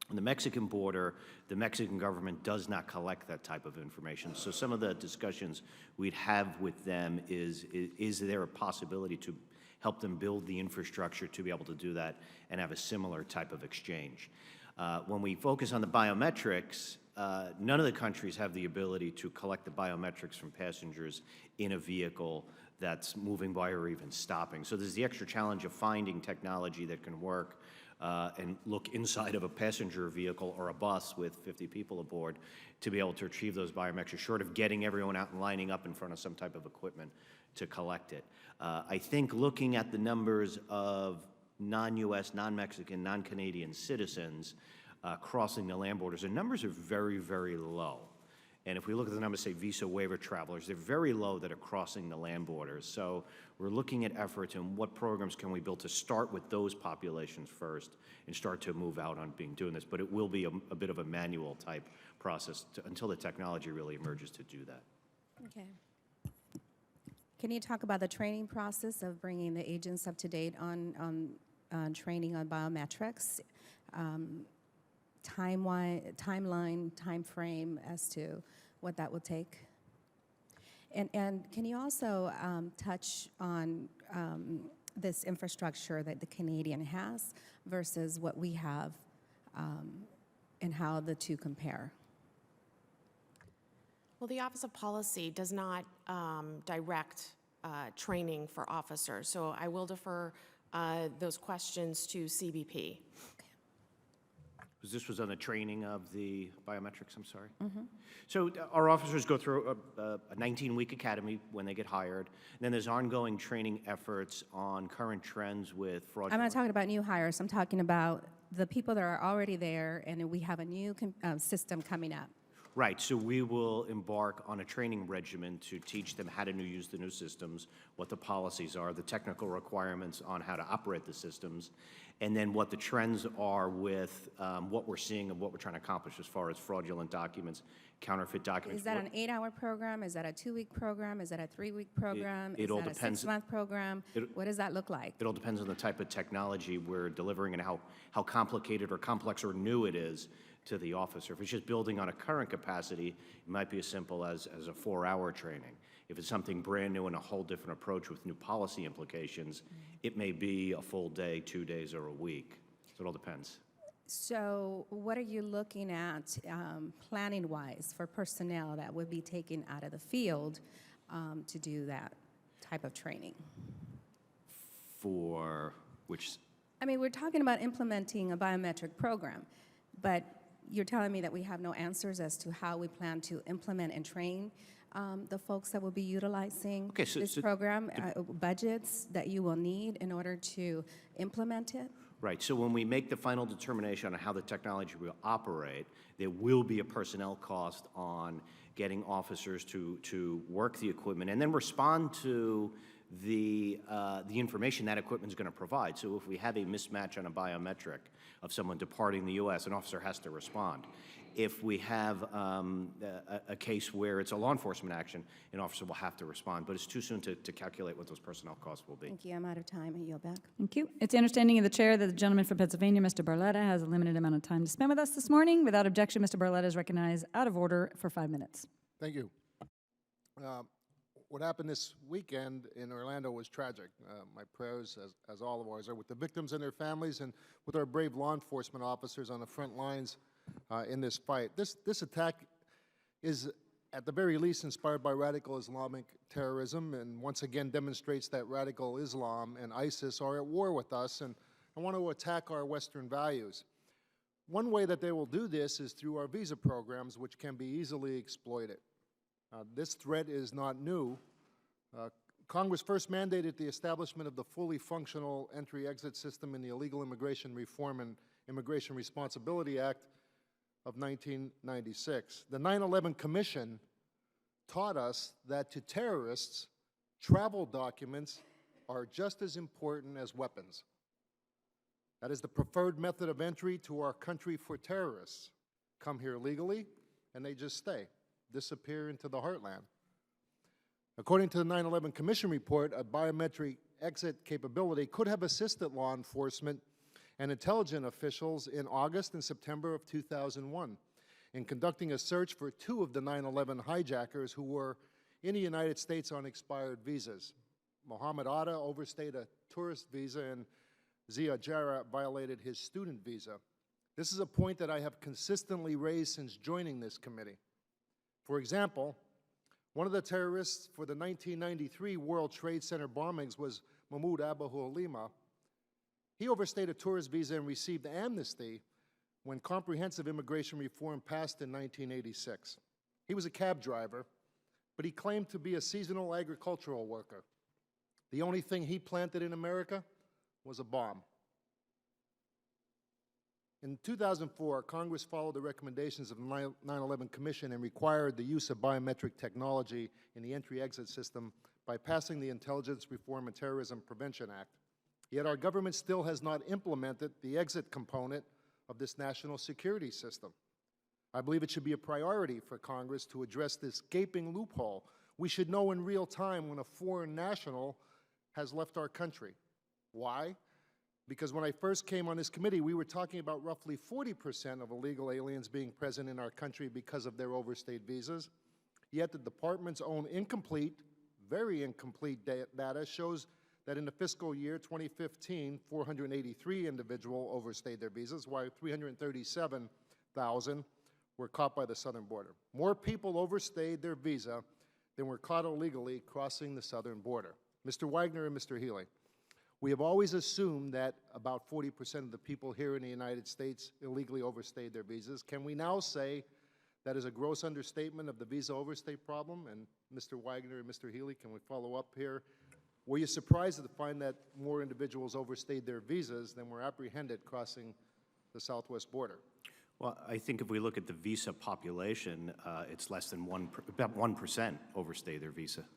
On the Mexican border, the Mexican government does not collect that type of information. So some of the discussions we'd have with them is there a possibility to help them build the infrastructure to be able to do that and have a similar type of exchange. When we focus on the biometrics, none of the countries have the ability to collect the biometrics from passengers in a vehicle that's moving by or even stopping. So there's the extra challenge of finding technology that can work and look inside of a passenger vehicle or a bus with 50 people aboard to be able to achieve those biometrics, short of getting everyone out and lining up in front of some type of equipment to collect it. I think looking at the numbers of non-U.S., non-Mexican, non-Canadian citizens crossing the land borders, the numbers are very, very low. And if we look at the numbers, say, visa waiver travelers, they're very low that are crossing the land borders. So we're looking at efforts and what programs can we build to start with those populations first and start to move out on doing this. But it will be a bit of a manual type process until the technology really emerges to do that. Okay. Can you talk about the training process of bringing the agents up to date on training on biometrics? Timeline, time frame as to what that will take? And can you also touch on this infrastructure that the Canadian has versus what we have and how the two compare? Well, the Office of Policy does not direct training for officers, so I will defer those questions to CBP. This was on the training of the biometrics, I'm sorry? Mm-hmm. So our officers go through a 19-week academy when they get hired. And then there's ongoing training efforts on current trends with fraudulent. I'm not talking about new hires. I'm talking about the people that are already there, and we have a new system coming up. Right, so we will embark on a training regimen to teach them how to use the new systems, what the policies are, the technical requirements on how to operate the systems, and then what the trends are with what we're seeing and what we're trying to accomplish as far as fraudulent documents, counterfeit documents. Is that an 8-hour program? Is that a 2-week program? Is that a 3-week program? It all Is that depends. a 6-month program? What does that look like? It all depends on the type of technology we're delivering and how complicated or complex or new it is to the officer. If it's just building on a current capacity, it might be as simple as a 4-hour training. If it's something brand new and a whole different approach with new policy implications, it may be a full day, 2 days, or a week. So it all depends. So what are you looking at planning-wise for personnel that would be taken out of the field to do that type of training? For which? I mean, we're talking about implementing a biometric program, but you're telling me that we have no answers as to how we plan to implement and train the folks that will be utilizing this program, budgets that you will need in order to implement it? Right, so when we make the final determination on how the technology will operate, there will be a personnel cost on getting officers to work the equipment and then respond to the information that equipment is going to provide. So if we have a mismatch on a biometric of someone departing the U.S., an officer has to respond. If we have a case where it's a law enforcement action, an officer will have to respond. But it's too soon to calculate what those personnel costs will be. Thank you. I'm out of time. I yield back. Thank you. It's the understanding of the chair that the gentleman from Pennsylvania, Mr. Barletta, has a limited amount of time to spend with us this morning. Without objection, Mr. Barletta is recognized out of order for 5 minutes. Thank you. What happened this weekend in Orlando was tragic. My prayers, as all of ours, are with the victims and their families and with our brave law enforcement officers on the front lines in this fight. This attack is, at the very least, inspired by radical Islamic terrorism and once again demonstrates that radical Islam and ISIS are at war with us. And and want to attack our Western values. One way that they will do this is through our visa programs, which can be easily exploited. This threat is not new. Congress first mandated the establishment of the fully functional entry-exit system in the Illegal Immigration Reform and Immigration Responsibility Act of 1996. The 9/11 Commission taught us that to terrorists, travel documents are just as important as weapons. That is the preferred method of entry to our country for terrorists. Come here legally, and they just stay, disappear into the heartland. According to the 9/11 Commission report, a biometric exit capability could have assisted law enforcement and intelligence officials in August and September of 2001 in conducting a search for 2 of the 9/11 hijackers who were in the United States on expired visas. Mohammed Atta overstayed a tourist visa, and Zia Jarrah violated his student visa. This is a point that I have consistently raised since joining this committee. For example, one of the terrorists for the 1993 World Trade Center bombings was Mahmoud Abu Halima. He overstayed a tourist visa and received amnesty when comprehensive immigration reform passed in 1986. He was a cab driver, but he claimed to be a seasonal agricultural worker. The only thing he planted in America was a bomb. In 2004, Congress followed the recommendations of the 9/11 Commission and required the use of biometric technology in the entry-exit system by passing the Intelligence Reform and Terrorism Prevention Act. Yet our government still has not implemented the exit component of this national security system. I believe it should be a priority for Congress to address this gaping loophole. We should know in real time when a foreign national has left our country. Why? Because when I first came on this committee, we were talking about roughly 40% of illegal aliens being present in our country because of their overstayed visas. Yet the department's own incomplete, very incomplete data shows that in the fiscal year 2015, 483 individuals overstayed their visas, while 337,000 were caught by the southern border. More people overstayed their visa than were caught illegally crossing the southern border. Mr. Wagner and Mr. Healy, we have always assumed that about 40% of the people here in the United States illegally overstayed their visas. Can we now say that is a gross understatement of the visa overstay problem? And Mr. Wagner and Mr. Healy, can we follow up here? Were you surprised to find that more individuals overstayed their visas than were apprehended crossing the southwest border? Well, I think if we look at the visa population, it's less than about 1% overstay their visa,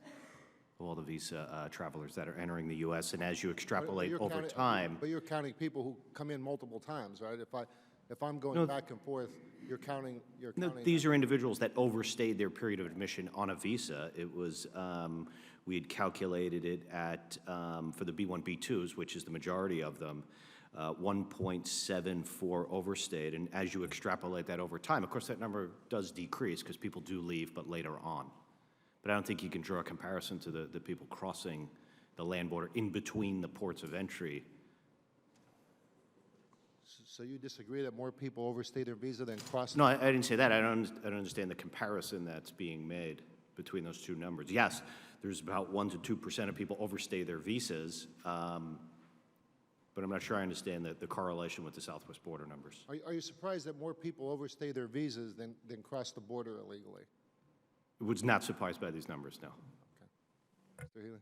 of all the visa travelers that are entering the U.S. And as you extrapolate over time... But you're counting people who come in multiple times, right? If I'm going back and forth, you're counting... No, these are individuals that overstayed their period of admission on a visa. It was... we had calculated it at, for the B1, B2s, which is the majority of them, 1.74 overstayed. And as you extrapolate that over time, of course, that number does decrease because people do leave, but later on. But I don't think you can draw a comparison to the people crossing the land border in between the ports of entry. So you disagree that more people overstay their visa than cross? No, I didn't say that. I don't understand the comparison that's being made between those two numbers. Yes, there's about 1% to 2% of people overstay their visas, but I'm not sure I understand the correlation with the southwest border numbers. Are you surprised that more people overstay their visas than cross the border illegally? I was not surprised by these numbers, no. Okay. Mr. Healy?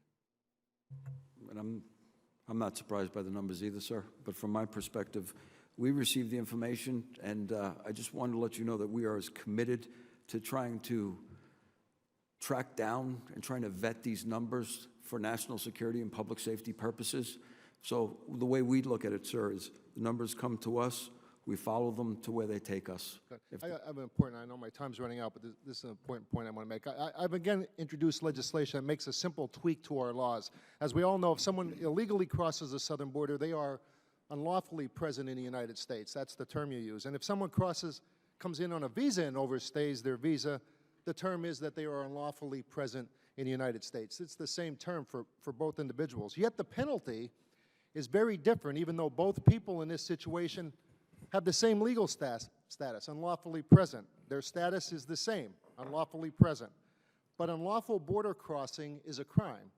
And I'm not surprised by the numbers either, sir. But from my perspective, we received the information, and I just wanted to let you know that we are as committed to trying to track down and trying to vet these numbers for national security and public safety purposes. So the way we look at it, sir, is the numbers come to us, we follow them to where they take us. I have an important, I know my time's running out, but this is an important point I want to make. I've again introduced legislation that makes a simple tweak to our laws. As we all know, if someone illegally crosses the southern border, they are unlawfully present in the United States. That's the term you use. And if someone comes in on a visa and overstays their visa, the term is that they are unlawfully present in the United States. It's the same term for both individuals. Yet the penalty is very different, even though both people in this situation have the same legal status, unlawfully present. Their status is the same, unlawfully present. But unlawful border crossing is a crime,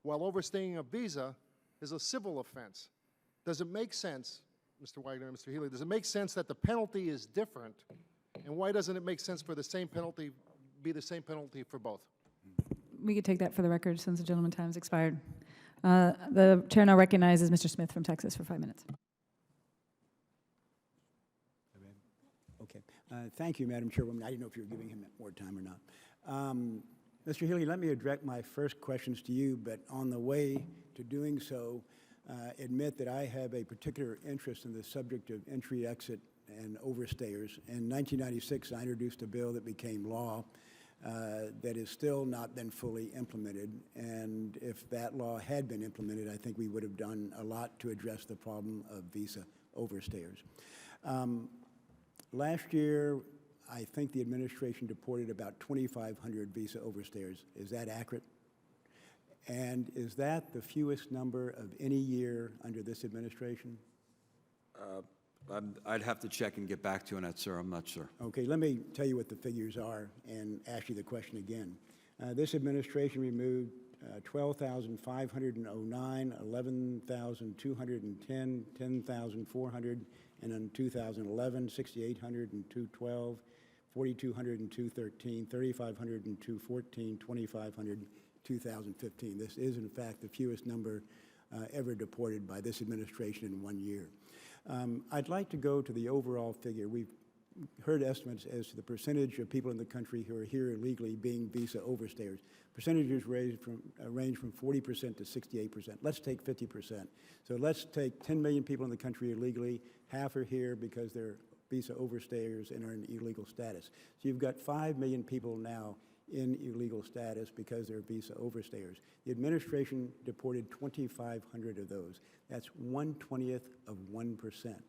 while overstaying a visa is a civil offense. does it make sense, Mr. Wagner and Mr. Healy, does it make sense that the penalty is different? And why doesn't it make sense for the same penalty, be the same penalty for both? We could take that for the record since the gentleman's time's expired. The chair now recognizes Mr. Smith from Texas for 5 minutes. Okay. Thank you, Madam Chairwoman. I didn't know if you were giving him more time or not. Mr. Healy, let me direct my first questions to you, but on the way to doing so, admit that I have a particular interest in the subject of entry, exit, and overstayers. In 1996, I introduced a bill that became law that has still not been fully implemented. And if that law had been implemented, I think we would have done a lot to address the problem of visa overstayers. Last year, I think the administration deported about 2,500 visa overstayers. Is that accurate? And is that the fewest number of any year under this administration? I'd have to check and get back to you on that, sir. I'm not sure. Okay, let me tell you what the figures are and ask you the question again. This administration removed 12,509, 11,210, 10,400, and in 2011, 6,800 and 212, 4,200 and 213, 3,500 and 214, 2,500 and 2015. This is, in fact, the fewest number ever deported by this administration in 1 year. I'd like to go to the overall figure. We've heard estimates as to the percentage of people in the country who are here illegally being visa overstayers. Percentages range from 40% to 68%. Let's take 50%. So let's take 10 million people in the country illegally. Half are here because they're visa overstayers and are in illegal status. So you've got 5 million people now in illegal status because they're visa overstayers. The administration deported 2,500 of those. That's 1/20th of 1%.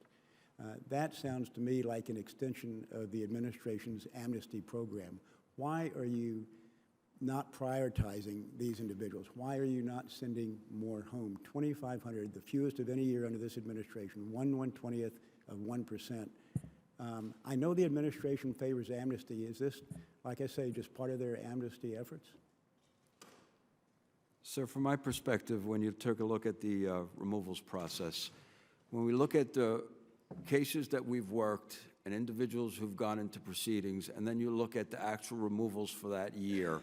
That sounds to me like an extension of the administration's amnesty program. Why are you not prioritizing these individuals? Why are you not sending more home? 2,500, the fewest of any year under this administration, 1/120th of 1%. I know the administration favors amnesty. Is this, like I say, just part of their amnesty efforts? Sir, from my perspective, when you took a look at the removals process, when we look at the cases that we've worked and individuals who've gone into proceedings, and then you look at the actual removals for that year,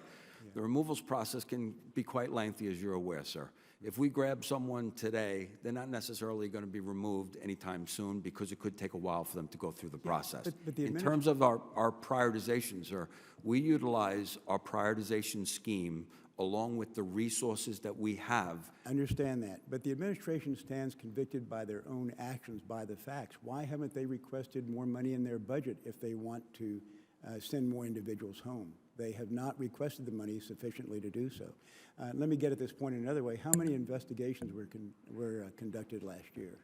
the removals process can be quite lengthy, as you're aware, sir. If we grab someone today, they're not necessarily going to be removed anytime soon because it could take a while for them to go through the process. But the in terms of our prioritization, sir, we utilize our prioritization scheme along with the resources that we have. I understand that, but the administration stands convicted by their own actions, by the facts. Why haven't they requested more money in their budget if they want to send more individuals home? They have not requested the money sufficiently to do so. Let me get at this point in another way. How many investigations were conducted last year?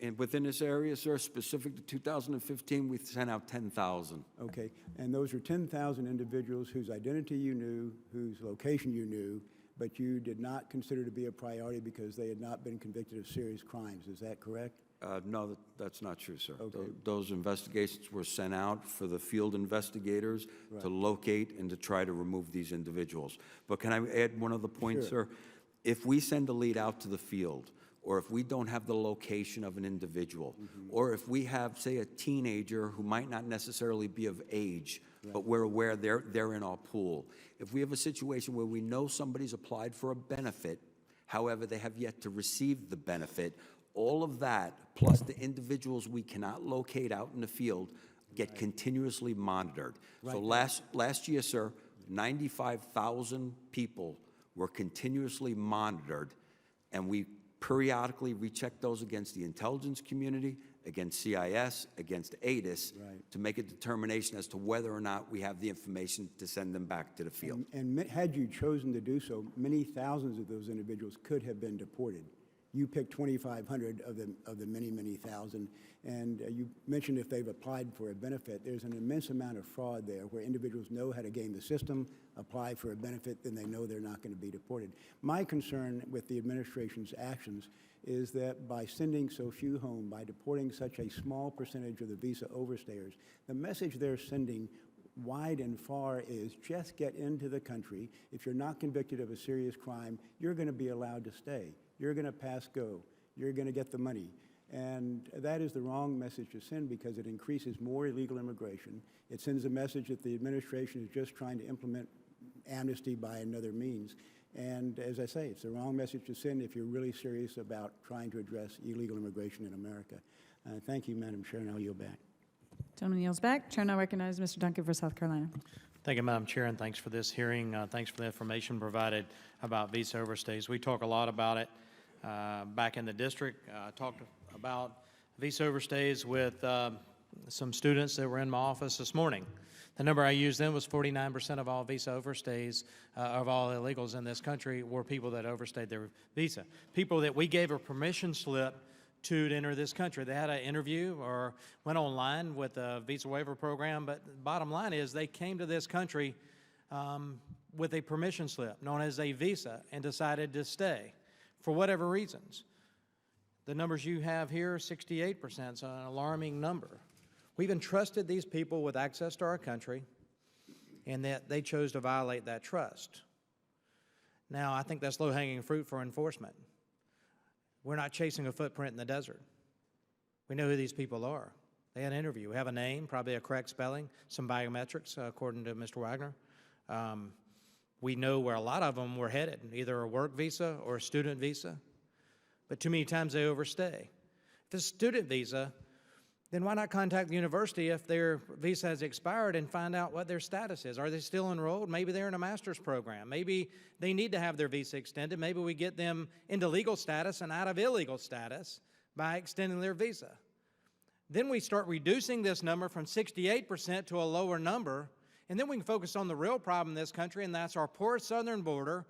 And within this area, sir, specific to 2015, we sent out 10,000. Okay, and those are 10,000 individuals whose identity you knew, whose location you knew, but you did not consider to be a priority because they had not been convicted of serious crimes. Is that correct? No, that's not true, sir. Okay. Those investigations were sent out for the field investigators to locate and to try to remove these individuals. But can I add one other point, Sure. sir? If we send a lead out to the field, or if we don't have the location of an individual, or if we have, say, a teenager who might not necessarily be of age, but we're aware they're in our pool. If we have a situation where we know somebody's applied for a benefit, however, they have yet to receive the benefit, all of that, plus the individuals we cannot locate out in the field, get continuously monitored. So last year, sir, 95,000 people were continuously monitored, and we periodically recheck those against the intelligence community, against CIS, against ATIS, to make a determination as to whether or not we have the information to send them back to the field. And had you chosen to do so, many thousands of those individuals could have been deported. You picked 2,500 of the many, many thousand, and you mentioned if they've applied for a benefit. There's an immense amount of fraud there where individuals know how to game the system, apply for a benefit, then they know they're not going to be deported. My concern with the administration's actions is that by sending so few home, by deporting such a small percentage of the visa overstayers, the message they're sending wide and far is just get into the country. If you're not convicted of a serious crime, you're going to be allowed to stay. You're going to pass go. you're going to get the money. And that is the wrong message to send because it increases more illegal immigration. It sends a message that the administration is just trying to implement amnesty by another means. And as I say, it's the wrong message to send if you're really serious about trying to address illegal immigration in America. Thank you, Madam Chair, and I'll yield back. Gentleman yields back. Chair now recognizes Mr. Duncan for South Carolina. Thank you, Madam Chair, and thanks for this hearing. Thanks for the information provided about visa overstays. We talk a lot about it back in the district. Talked about visa overstays with some students that were in my office this morning. The number I used then was 49% of all visa overstays, of all illegals in this country, were people that overstayed their visa. People that we gave a permission slip to enter this country. They had an interview or went online with a visa waiver program, but the bottom line is they came to this country with a permission slip known as a visa and decided to stay for whatever reasons. The numbers you have here, 68%, is an alarming number. We've entrusted these people with access to our country, and that they chose to violate that trust. Now, I think that's low-hanging fruit for enforcement. We're not chasing a footprint in the desert. We know who these people are. They had an interview. We have a name, probably a correct spelling, some biometrics, according to Mr. Wagner. We know where a lot of them were headed, either a work visa or a student visa. But too many times they overstay. If it's a student visa, then why not contact the university if their visa has expired and find out what their status is? Are they still enrolled? Maybe they're in a master's program. Maybe they need to have their visa extended. Maybe we get them into legal status and out of illegal status by extending their visa. Then we start reducing this number from 68% to a lower number, and then we can focus on the real problem in this country, and that's our poor southern border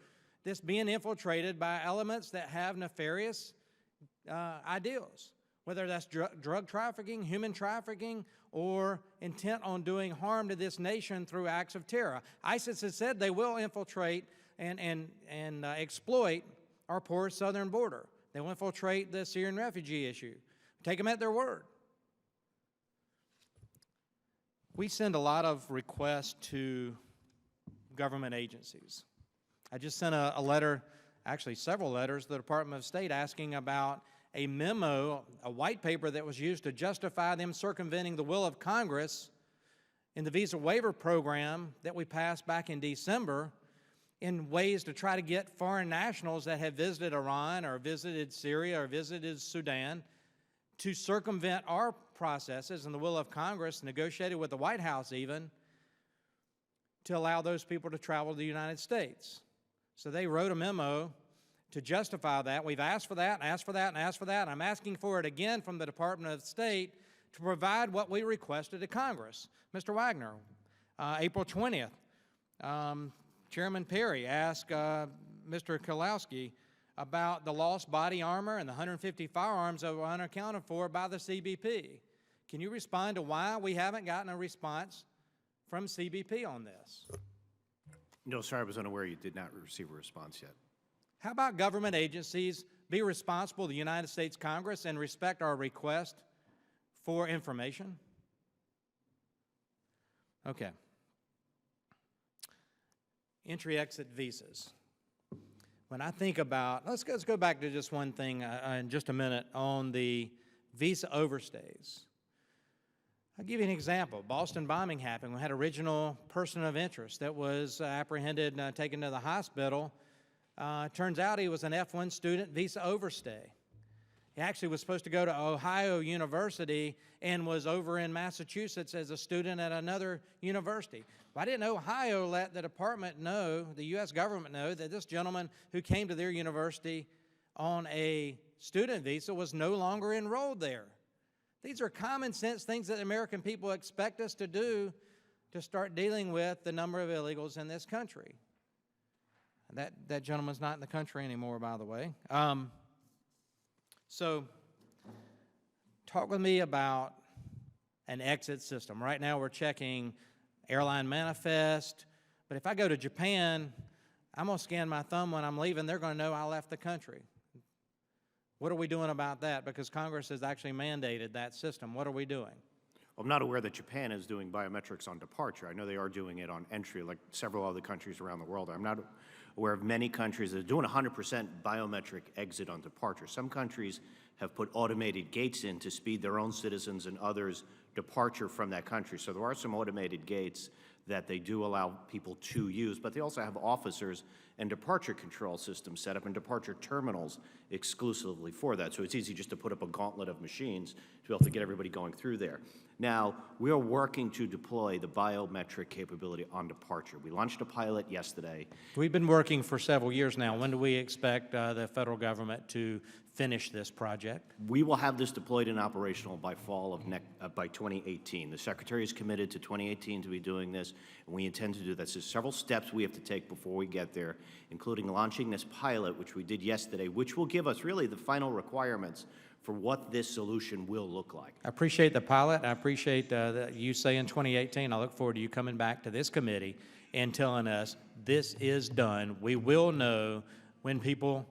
that's being infiltrated by elements that have nefarious ideals. Whether that's drug trafficking, human trafficking, or intent on doing harm to this nation through acts of terror. ISIS has said they will infiltrate and exploit our poor southern border. They will infiltrate the Syrian refugee issue. Take them at their word. We send a lot of requests to government agencies. I just sent a letter, actually several letters, to the Department of State asking about a memo, a white paper that was used to justify them circumventing the will of Congress in the visa waiver program that we passed back in December in ways to try to get foreign nationals that have visited Iran or visited Syria or visited Sudan to circumvent our processes and the will of Congress, negotiated with the White House even, to allow those people to travel to the United States. So they wrote a memo to justify that. We've asked for that, and asked for that, and asked for that. And I'm asking for it again from the Department of State to provide what we requested to Congress. Mr. Wagner, April 20th, Chairman Perry asked Mr. Kolowski about the lost body armor and the 150 firearms that were unaccounted for by the CBP. Can you respond to why we haven't gotten a response from CBP on this? No, sir, I was unaware you did not receive a response yet. How about government agencies be responsible to the United States Congress and respect our request for information? Okay. Entry-exit visas. When I think about, let's go back to just one thing in just a minute on the visa overstays. I'll give you an example. Boston bombing happened. We had an original person of interest that was apprehended and taken to the hospital. Turns out he was an F1 student, visa overstay. He actually was supposed to go to Ohio University and was over in Massachusetts as a student at another university. Why didn't Ohio let the department know, the U.S. government know, that this gentleman who came to their university on a student visa was no longer enrolled there? These are common sense things that American people expect us to do to start dealing with the number of illegals in this country. That gentleman's not in the country anymore, by the way. So talk with me about an exit system. Right now we're checking airline manifest, but if I go to Japan, I'm going to scan my thumb when I'm leaving. They're going to know I left the country. What are we doing about that? Because Congress has actually mandated that system. What are we doing? I'm not aware that Japan is doing biometrics on departure. I know they are doing it on entry, like several other countries around the world. I'm not aware of many countries that are doing 100% biometric exit on departure. Some countries have put automated gates in to speed their own citizens and others' departure from that country. So there are some automated gates that they do allow people to use, but they also have officers and departure control systems set up and departure terminals exclusively for that. So it's easy just to put up a gauntlet of machines to be able to get everybody going through there. Now, we are working to deploy the biometric capability on departure. We launched a pilot yesterday. We've been working for several years now. When do we expect the federal government to finish this project? We will have this deployed and operational by fall of by 2018. The Secretary is committed to 2018 to be doing this, and we intend to do that. So several steps we have to take before we get there, including launching this pilot, which we did yesterday, which will give us really the final requirements for what this solution will look like. I appreciate the pilot. I appreciate that you say in 2018. I look forward to you coming back to this committee and telling us this is done. We will know when people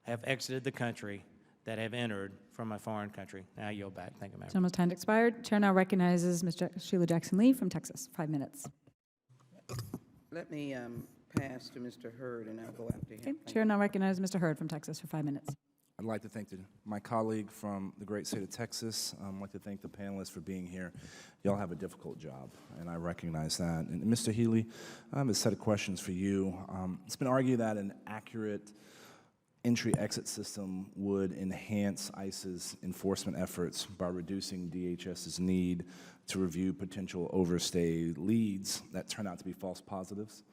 have exited the country that have entered from a foreign country. Now I yield back. Thank you, Madam. Gentleman's time expired. Chair now recognizes Ms. Sheila Jackson-Lee from Texas. 5 minutes. Let me pass to Mr. Hurd, and I'll go after him. Okay. Chair now recognizes Mr. Hurd from Texas for 5 minutes. I'd like to thank my colleague from the great state of Texas. I'd like to thank the panelists for being here. Y'all have a difficult job, and I recognize that. And Mr. Healy, I have a set of questions for you. It's been argued that an accurate entry-exit system would enhance ICE's enforcement efforts by reducing DHS's need to review potential overstay leads that turn out to be false positives.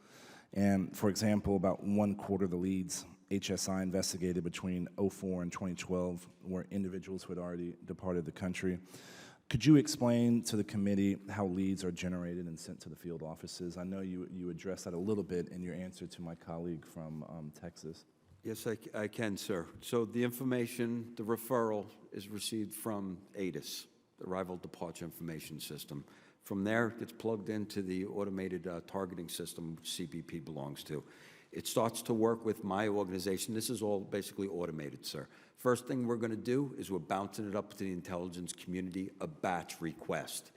And for example, about 1/4 of the leads HSI investigated between 2004 and 2012 were individuals who had already departed the country. Could you explain to the committee how leads are generated and sent to the field offices? I know you addressed that a little bit in your answer to my colleague from Texas. Yes, I can, sir. So the information, the referral is received from ADIS, the Arrival Departure Information System. From there, it gets plugged into the automated targeting system, which CBP belongs to. It starts to work with my organization. This is all basically automated, sir. First thing we're going to do is we're bouncing it up to the intelligence community, a batch request.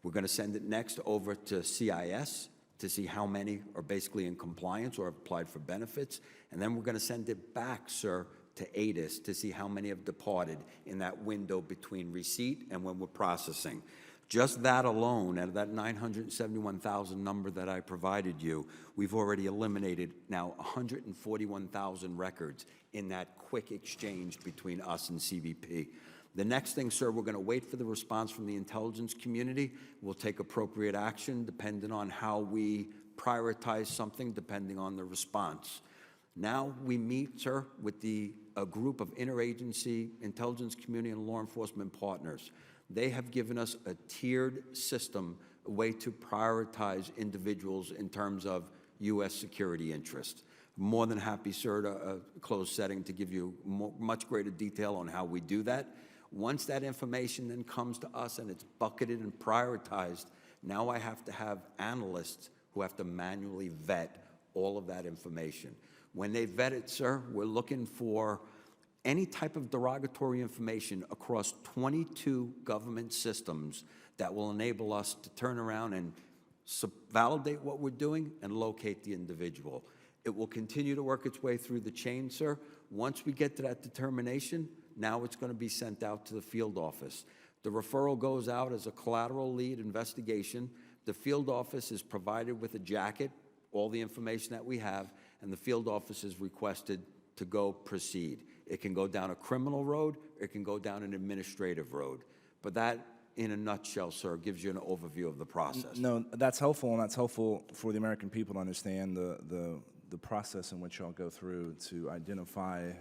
We're going to send it next over to CIS to see how many are basically in compliance or have applied for benefits. And then we're going to send it back, sir, to ADIS to see how many have departed in that window between receipt and when we're processing. Just that alone, out of that 971,000 number that I provided you, we've already eliminated now 141,000 records in that quick exchange between us and CBP. The next thing, sir, we're going to wait for the response from the intelligence community. We'll take appropriate action depending on how we prioritize something, depending on the response. Now we meet, sir, with a group of interagency intelligence community and law enforcement partners. They have given us a tiered system, a way to prioritize individuals in terms of U.S. security interest. More than happy, sir, to a closed setting to give you much greater detail on how we do that. Once that information then comes to us and it's bucketed and prioritized, now I have to have analysts who have to manually vet all of that information. When they vet it, sir, we're looking for any type of derogatory information across 22 government systems that will enable us to turn around and validate what we're doing and locate the individual. It will continue to work its way through the chain, sir. Once we get to that determination, now it's going to be sent out to the field office. The referral goes out as a collateral lead investigation. The field office is provided with a jacket, all the information that we have, and the field office is requested to go proceed. It can go down a criminal road, or it can go down an administrative road. But that, in a nutshell, sir, gives you an overview of the process. No, that's helpful, and that's helpful for the American people to understand the process in which y'all go through to identify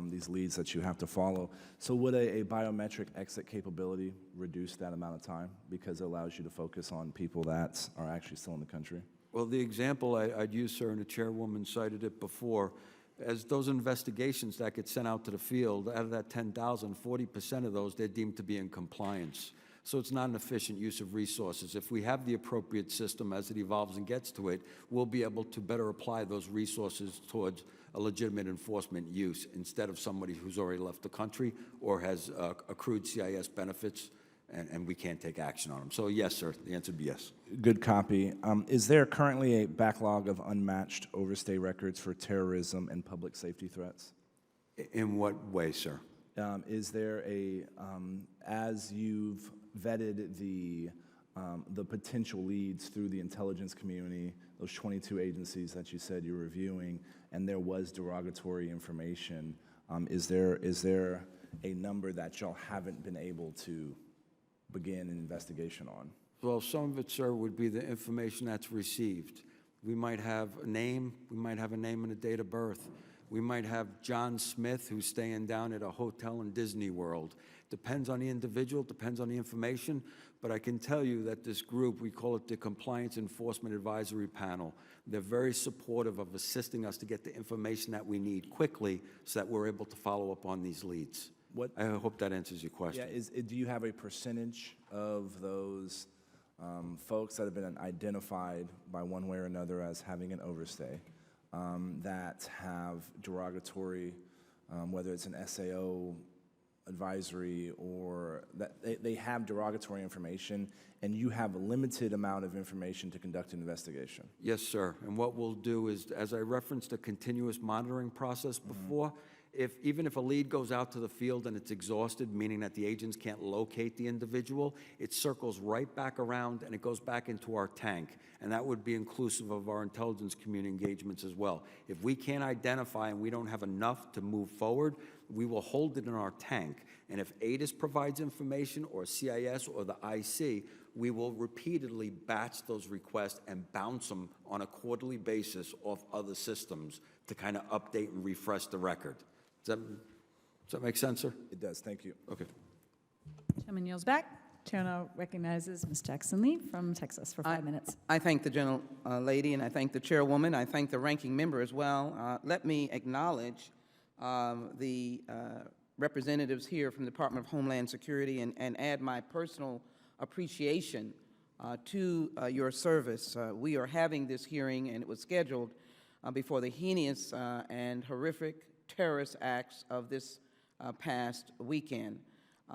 these leads that you have to follow. So would a biometric exit capability reduce that amount of time because it allows you to focus on people that are actually still in the country? Well, the example I'd use, sir, and the chairwoman cited it before, as those investigations that get sent out to the field, out of that 10,000, 40% of those, they're deemed to be in compliance. So it's not an efficient use of resources. If we have the appropriate system as it evolves and gets to it, we'll be able to better apply those resources towards a legitimate enforcement use instead of somebody who's already left the country or has accrued CIS benefits and we can't take action on them. So yes, sir, the answer would be yes. Good copy. Is there currently a backlog of unmatched overstay records for terrorism and public safety threats? In what way, sir? Is there a, as you've vetted the potential leads through the intelligence community, those 22 agencies that you said you're reviewing, and there was derogatory information, is there a number that y'all haven't been able to begin an investigation on? Well, some of it, sir, would be the information that's received. We might have a name, and a date of birth. We might have John Smith who's staying down at a hotel in Disney World. Depends on the individual, depends on the information, but I can tell you that this group, we call it the Compliance Enforcement Advisory Panel. They're very supportive of assisting us to get the information that we need quickly so that we're able to follow up on these leads. I hope that answers your question. Yeah, do you have a percentage of those folks that have been identified by one way or another as having an overstay that have derogatory, whether it's an SAO advisory or that they have derogatory information and you have a limited amount of information to conduct an investigation? Yes, sir. And what we'll do is, as I referenced a continuous monitoring process before, even if a lead goes out to the field and it's exhausted, meaning that the agents can't locate the individual, it circles right back around and it goes back into our tank. And that would be inclusive of our intelligence community engagements as well. If we can't identify and we don't have enough to move forward, we will hold it in our tank. And if ATIS provides information or CIS or the IC, we will repeatedly batch those requests and bounce them on a quarterly basis off other systems to kind of update and refresh the record. Does that make sense, sir? It does. Thank you. Okay. Chairman yields back. Chair now recognizes Ms. Jackson Lee from Texas for 5 minutes. I thank the gentle lady, and I thank the chairwoman. I thank the ranking member as well. Let me acknowledge the representatives here from the Department of Homeland Security and add my personal appreciation to your service. We are having this hearing, and it was scheduled before the heinous and horrific terrorist acts of this past weekend.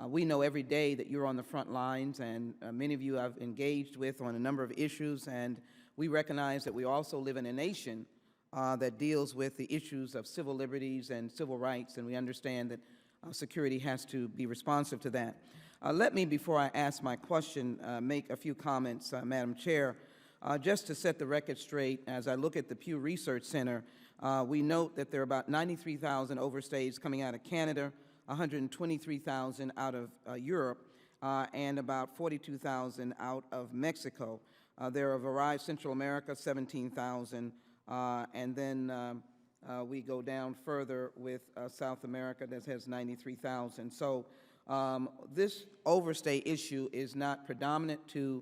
We know every day that you're on the front lines, and many of you I've engaged with on a number of issues, and we recognize that we also live in a nation that deals with the issues of civil liberties and civil rights, and we understand that security has to be responsive to that. Let me, before I ask my question, make a few comments, Madam Chair, just to set the record straight. As I look at the Pew Research Center, we note that there are about 93,000 overstays coming out of Canada, 123,000 out of Europe, and about 42,000 out of Mexico. There have arrived Central America, 17,000, and then we go down further with South America that has 93,000. So this overstay issue is not predominant to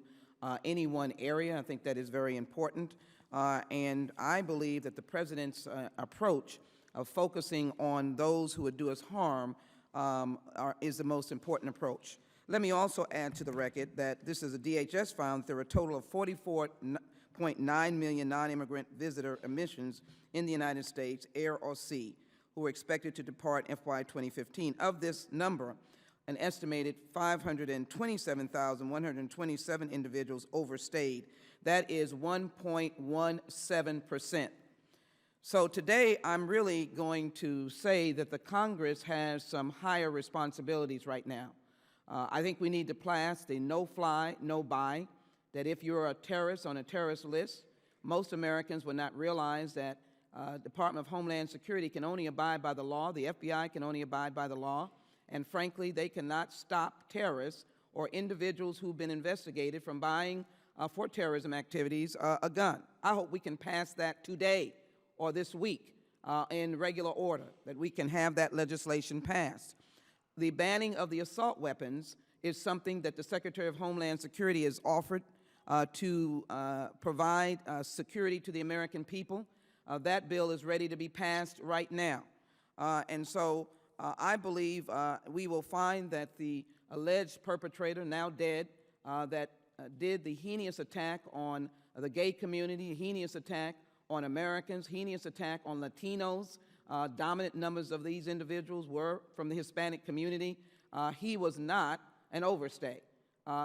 any one area. I think that is very important. And I believe that the President's approach of focusing on those who would do us harm is the most important approach. Let me also add to the record that this is a DHS found there are a total of 44.9 million non-immigrant visitor admissions in the United States, air or sea, who are expected to depart FY 2015. Of this number, an estimated 527,127 individuals overstayed. That is 1.17%. So today, I'm really going to say that the Congress has some higher responsibilities right now. I think we need to pass the no-fly, no-buy, that if you're a terrorist on a terrorist list, most Americans will not realize that Department of Homeland Security can only abide by the law, the FBI can only abide by the law, and frankly, they cannot stop terrorists or individuals who've been investigated from buying for terrorism activities a gun. I hope we can pass that today or this week in regular order, that we can have that legislation passed. The banning of the assault weapons is something that the Secretary of Homeland Security has offered to provide security to the American people. That bill is ready to be passed right now. And so I believe we will find that the alleged perpetrator, now dead, that did the heinous attack on the gay community, heinous attack on Americans, heinous attack on Latinos. Dominant numbers of these individuals were from the Hispanic community. He was not an overstay.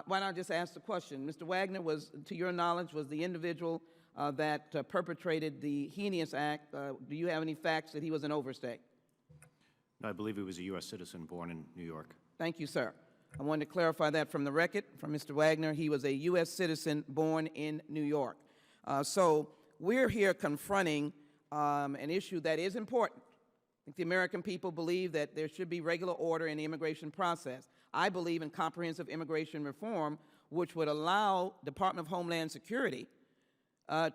Why not just ask the question? Mr. Wagner was, to your knowledge, was the individual that perpetrated the heinous act. Do you have any facts that he was an overstay? I believe he was a U.S. citizen born in New York. Thank you, sir. I wanted to clarify that from the record, from Mr. Wagner. He was a U.S. citizen born in New York. So we're here confronting an issue that is important. I think the American people believe that there should be regular order in the immigration process. I believe in comprehensive immigration reform, which would allow Department of Homeland Security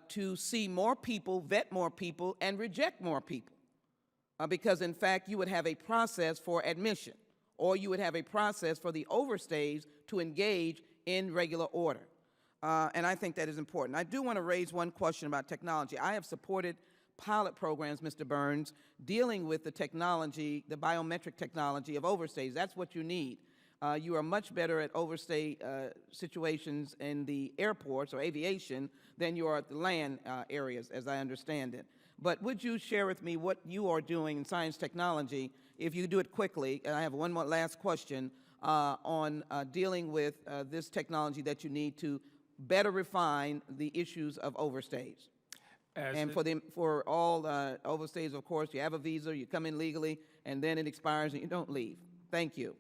to see more people, vet more people, and reject more people. Because, in fact, you would have a process for admission, or you would have a process for the overstays to engage in regular order. And I think that is important. I do want to raise one question about technology. I have supported pilot programs, Mr. Burns, dealing with the technology, the biometric technology of overstays. That's what you need. You are much better at overstay situations in the airports or aviation than you are at the land areas, as I understand it. But would you share with me what you are doing in science technology, if you do it quickly? And I have one more last question on dealing with this technology that you need to better refine the issues of overstays. And for all overstays, of course, you have a visa, you come in legally, and then it expires and you don't leave. Thank you.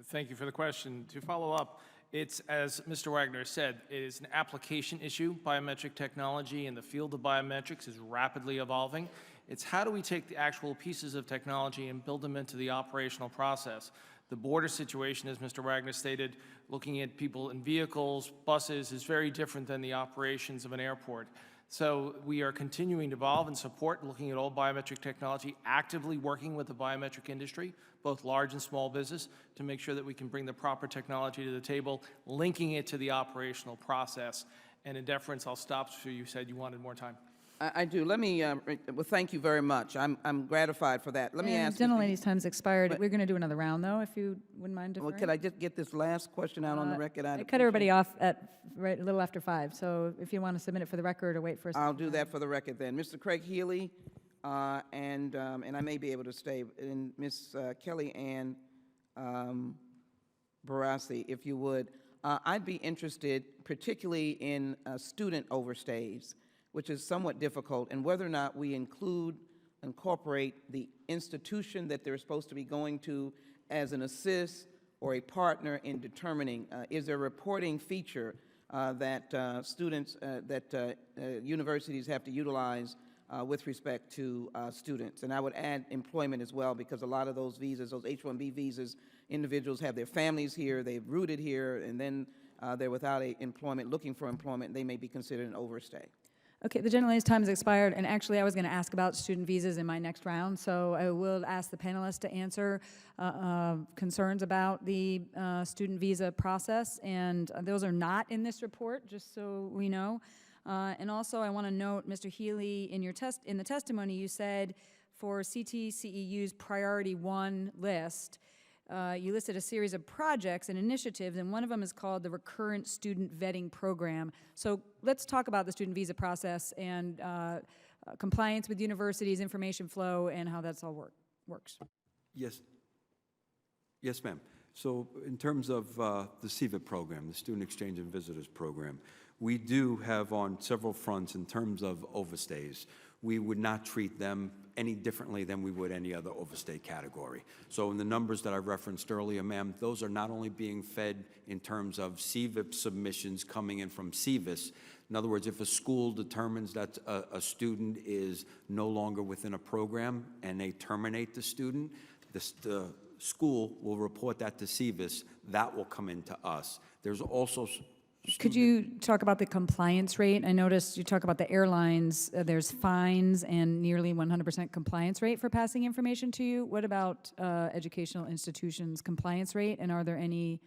Thank you for the question. To follow up, it's, as Mr. Wagner said, it is an application issue. Biometric technology in the field of biometrics is rapidly evolving. It's how do we take the actual pieces of technology and build them into the operational process. The border situation, as Mr. Wagner stated, looking at people in vehicles, buses, is very different than the operations of an airport. So we are continuing to evolve and support looking at all biometric technology, actively working with the biometric industry, both large and small business, to make sure that we can bring the proper technology to the table, linking it to the operational process. And in deference, I'll stop. So you said you wanted more time. I do. Let me, well, thank you very much. I'm gratified for that. Let me ask. Gentlelady's time's expired. We're going to do another round, though, if you wouldn't mind deferring. Well, could I just get this last question out on the record? I cut everybody off at a little after 5, so if you want to submit it for the record or wait for a second. I'll do that for the record then. Mr. Craig Healy, and I may be able to stay, and Ms. Kelly Ann Barassi, if you would. I'd be interested, particularly in student overstays, which is somewhat difficult, and whether or not we incorporate the institution that they're supposed to be going to as an assist or a partner in determining, is there a reporting feature that students, that universities have to utilize with respect to students. And I would add employment as well, because a lot of those visas, those H-1B visas, individuals have their families here, they've rooted here, and then they're without employment, looking for employment, they may be considered an overstay. Okay, the gentlelady's time has expired, and actually I was going to ask about student visas in my next round, so I will ask the panelists to answer concerns about the student visa process, and those are not in this report, just so we know. And also I want to note, Mr. Healy, in the testimony you said for CTCEU's Priority 1 list, you listed a series of projects and initiatives, and one of them is called the Recurrent Student Vetting Program. So let's talk about the student visa process and compliance with universities, information flow, and how that's all works. Yes. Yes, ma'am. So in terms of the CVIP program, the Student Exchange and Visitors Program, we do have on several fronts in terms of overstays. We would not treat them any differently than we would any other overstay category. So in the numbers that I referenced earlier, ma'am, those are not only being fed in terms of CVIP submissions coming in from CVIS. In other words, if a school determines that a student is no longer within a program and they terminate the student, the school will report that to CVIS. That will come into us. There's also Could you talk about the compliance rate? I noticed you talk about the airlines. There's fines and nearly 100% compliance rate for passing information to you. What about educational institutions' compliance rate, and are there any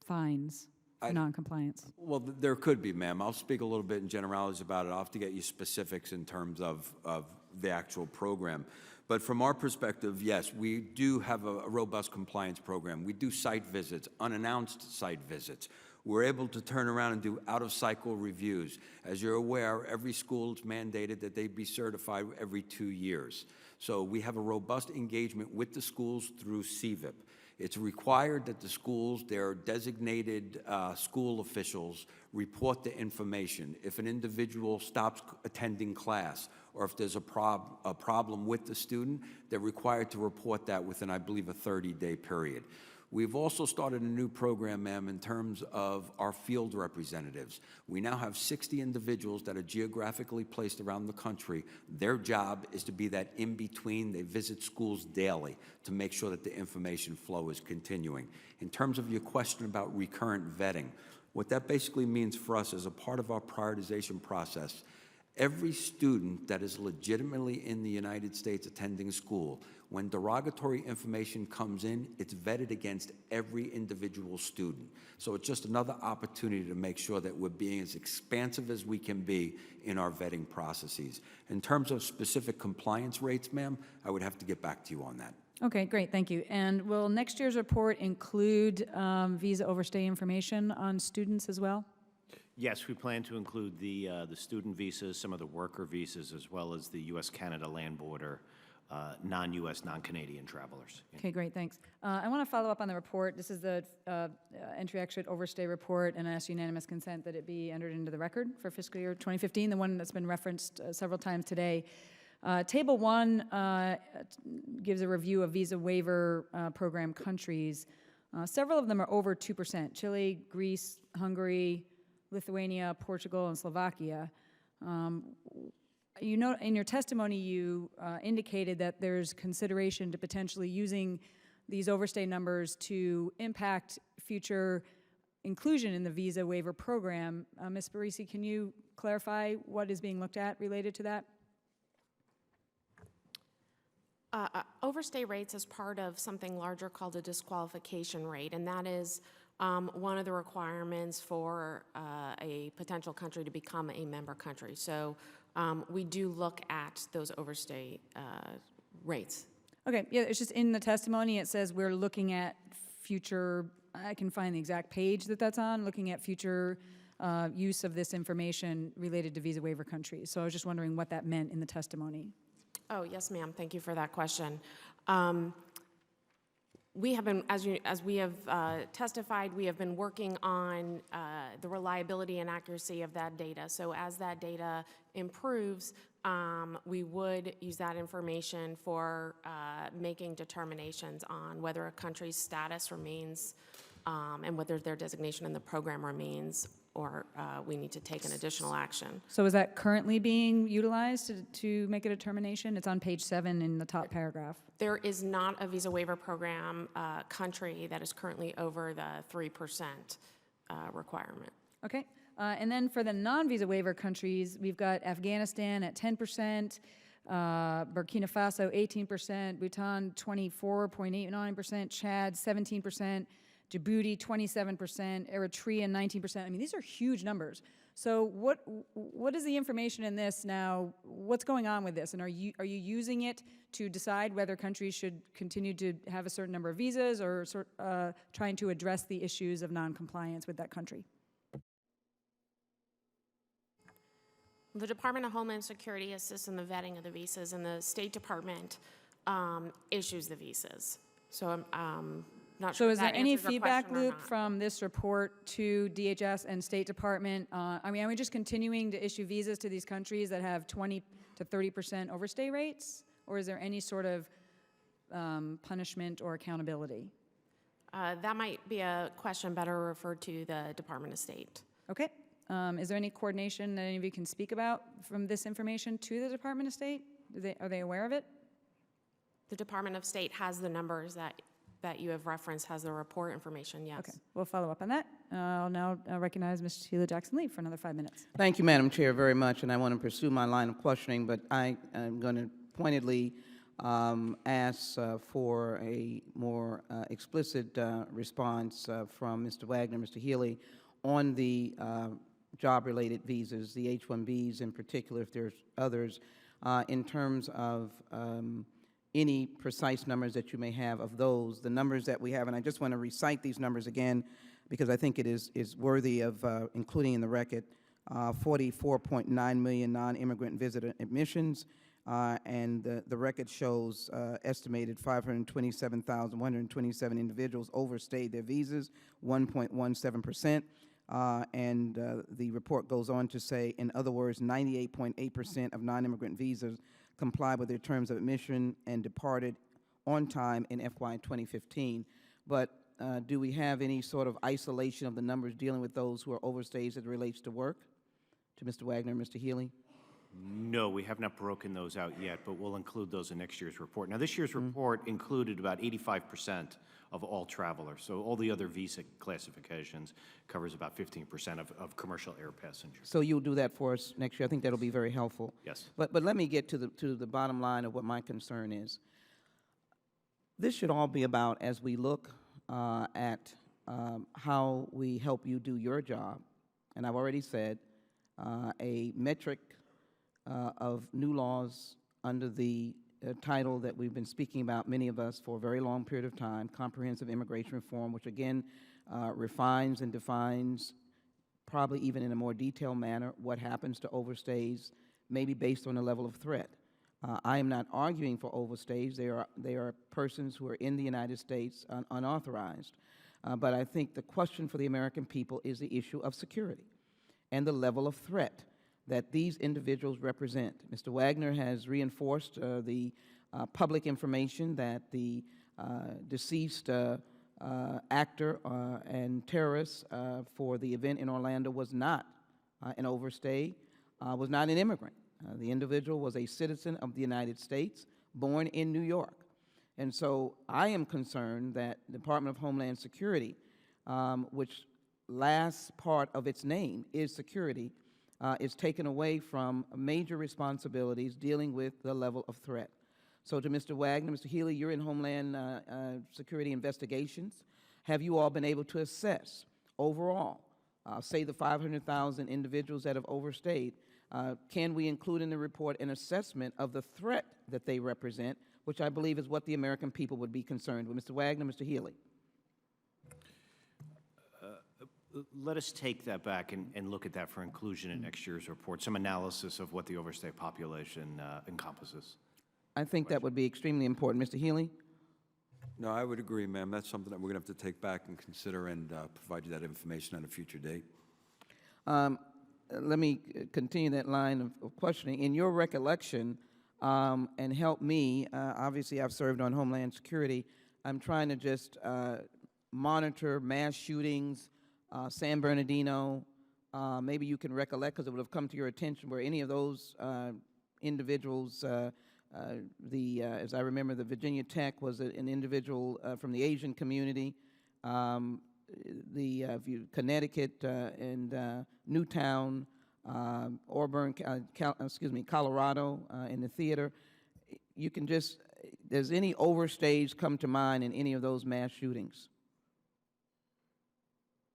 fines for noncompliance? Well, there could be, ma'am. I'll speak a little bit in generalities about it. I'll have to get you specifics in terms of the actual program. But from our perspective, yes, we do have a robust compliance program. We do site visits, unannounced site visits. We're able to turn around and do out-of-cycle reviews. As you're aware, every school is mandated that they be certified every 2 years. So we have a robust engagement with the schools through CVIP. It's required that the schools, their designated school officials, report the information. If an individual stops attending class, or if there's a problem with the student, they're required to report that within, I believe, a 30-day period. We've also started a new program, ma'am, in terms of our field representatives. We now have 60 individuals that are geographically placed around the country. Their job is to be that in-between. They visit schools daily to make sure that the information flow is continuing. In terms of your question about recurrent vetting, what that basically means for us as a part of our prioritization process, every student that is legitimately in the United States attending school, when derogatory information comes in, it's vetted against every individual student. So it's just another opportunity to make sure that we're being as expansive as we can be in our vetting processes. In terms of specific compliance rates, ma'am, I would have to get back to you on that. Okay, great, thank you. And will next year's report include visa overstay information on students as well? Yes, we plan to include the student visas, some of the worker visas, as well as the U.S.-Canada land border, non-U.S., non-Canadian travelers. Yeah. Okay, great, thanks. I want to follow up on the report. This is the entry-exit overstay report, and I ask unanimous consent that it be entered into the record for fiscal year 2015, the one that's been referenced several times today. Table 1 gives a review of visa waiver program countries. Several of them are over 2%, Chile, Greece, Hungary, Lithuania, Portugal, and Slovakia. You know, in your testimony, you indicated that there's consideration to potentially using these overstay numbers to impact future inclusion in the visa waiver program. Ms. Barisi, can you clarify what is being looked at related to that? Overstay rates is part of something larger called a disqualification rate, and that is one of the requirements for a potential country to become a member country. So we do look at those overstay rates. Okay, yeah, it's just in the testimony, it says we're looking at future, I can find the exact page that that's on, looking at future use of this information related to visa waiver countries. So I was just wondering what that meant in the testimony. Oh, yes, ma'am. Thank you for that question. We have been, as we have testified, we have been working on the reliability and accuracy of that data. So as that data improves, we would use that information for making determinations on whether a country's status remains and whether their designation in the program remains, or we need to take an additional action. So is that currently being utilized to make a determination? It's on page 7 in the top paragraph. There is not a visa waiver program country that is currently over the 3% requirement. Okay. And then for the non-visa waiver countries, we've got Afghanistan at 10%, Burkina Faso 18%, Bhutan 24.89%, Chad 17%, Djibouti 27%, Eritrea 19%. I mean, these are huge numbers. So what is the information in this now? What's going on with this? And are you using it to decide whether countries should continue to have a certain number of visas, or trying to address the issues of non-compliance with that country? The Department of Homeland Security assists in the vetting of the visas, and the State Department issues the visas. So I'm not sure. So is there any answers your feedback question or loop not. from this report to DHS and State Department? I mean, are we just continuing to issue visas to these countries that have 20 to 30% overstay rates? Or is there any sort of punishment or accountability? That might be a question better referred to the Department of State. Okay. Is there any coordination that any of you can speak about from this information to the Department of State? Are they aware of it? The Department of State has the numbers that you have referenced, has the report information, yes. Okay, we'll follow up on that. I'll now recognize Ms. Sheila Jackson-Lee for another 5 minutes. Thank you, Madam Chair, very much, and I want to pursue my line of questioning, but I am going to pointedly ask for a more explicit response from Mr. Wagner, Mr. Healy, on the job-related visas, the H-1Bs in particular, if there's others, in terms of any precise numbers that you may have of those, the numbers that we have, and I just want to recite these numbers again because I think it is worthy of including in the record. 44.9 million non-immigrant visitor admissions, and the record shows estimated 527,127 individuals overstayed their visas, 1.17%. And the report goes on to say, in other words, 98.8% of non-immigrant visas complied with their terms of admission and departed on time in FY 2015. But do we have any sort of isolation of the numbers dealing with those who are overstays as it relates to work? To Mr. Wagner, Mr. Healy? No, we have not broken those out yet, but we'll include those in next year's report. Now, this year's report included about 85% of all travelers. So all the other visa classifications covers about 15% of commercial air passengers. So you'll do that for us next year. I think that'll be very helpful. Yes. But let me get to the bottom line of what my concern is. This should all be about, as we look at how we help you do your job, and I've already said, a metric of new laws under the title that we've been speaking about, many of us, for a very long period of time, comprehensive immigration reform, which again refines and defines, probably even in a more detailed manner, what happens to overstays, maybe based on the level of threat. I am not arguing for overstays. They are persons who are in the United States unauthorized. But I think the question for the American people is the issue of security and the level of threat that these individuals represent. Mr. Wagner has reinforced the public information that the deceased actor and terrorist for the event in Orlando was not an overstay, was not an immigrant. The individual was a citizen of the United States, born in New York. And so I am concerned that the Department of Homeland Security, which last part of its name is security, is taken away from major responsibilities dealing with the level of threat. So to Mr. Wagner, Mr. Healy, you're in Homeland Security Investigations. Have you all been able to assess overall, say the 500,000 individuals that have overstayed, can we include in the report an assessment of the threat that they represent, which I believe is what the American people would be concerned with? Mr. Wagner, Mr. Healy. Let us take that back and look at that for inclusion in next year's report, some analysis of what the overstay population encompasses. I think that would be extremely important. Mr. Healy? No, I would agree, ma'am. That's something that we're going to have to take back and consider and provide you that information on a future date. Let me continue that line of questioning. In your recollection, and help me, obviously I've served on Homeland Security, I'm trying to just monitor mass shootings, San Bernardino, maybe you can recollect, because it would have come to your attention, where any of those individuals, as I remember, the Virginia Tech was an individual from the Asian community, Connecticut and Newtown, Auburn, Colorado in the theater. You can just, does any overstays come to mind in any of those mass shootings?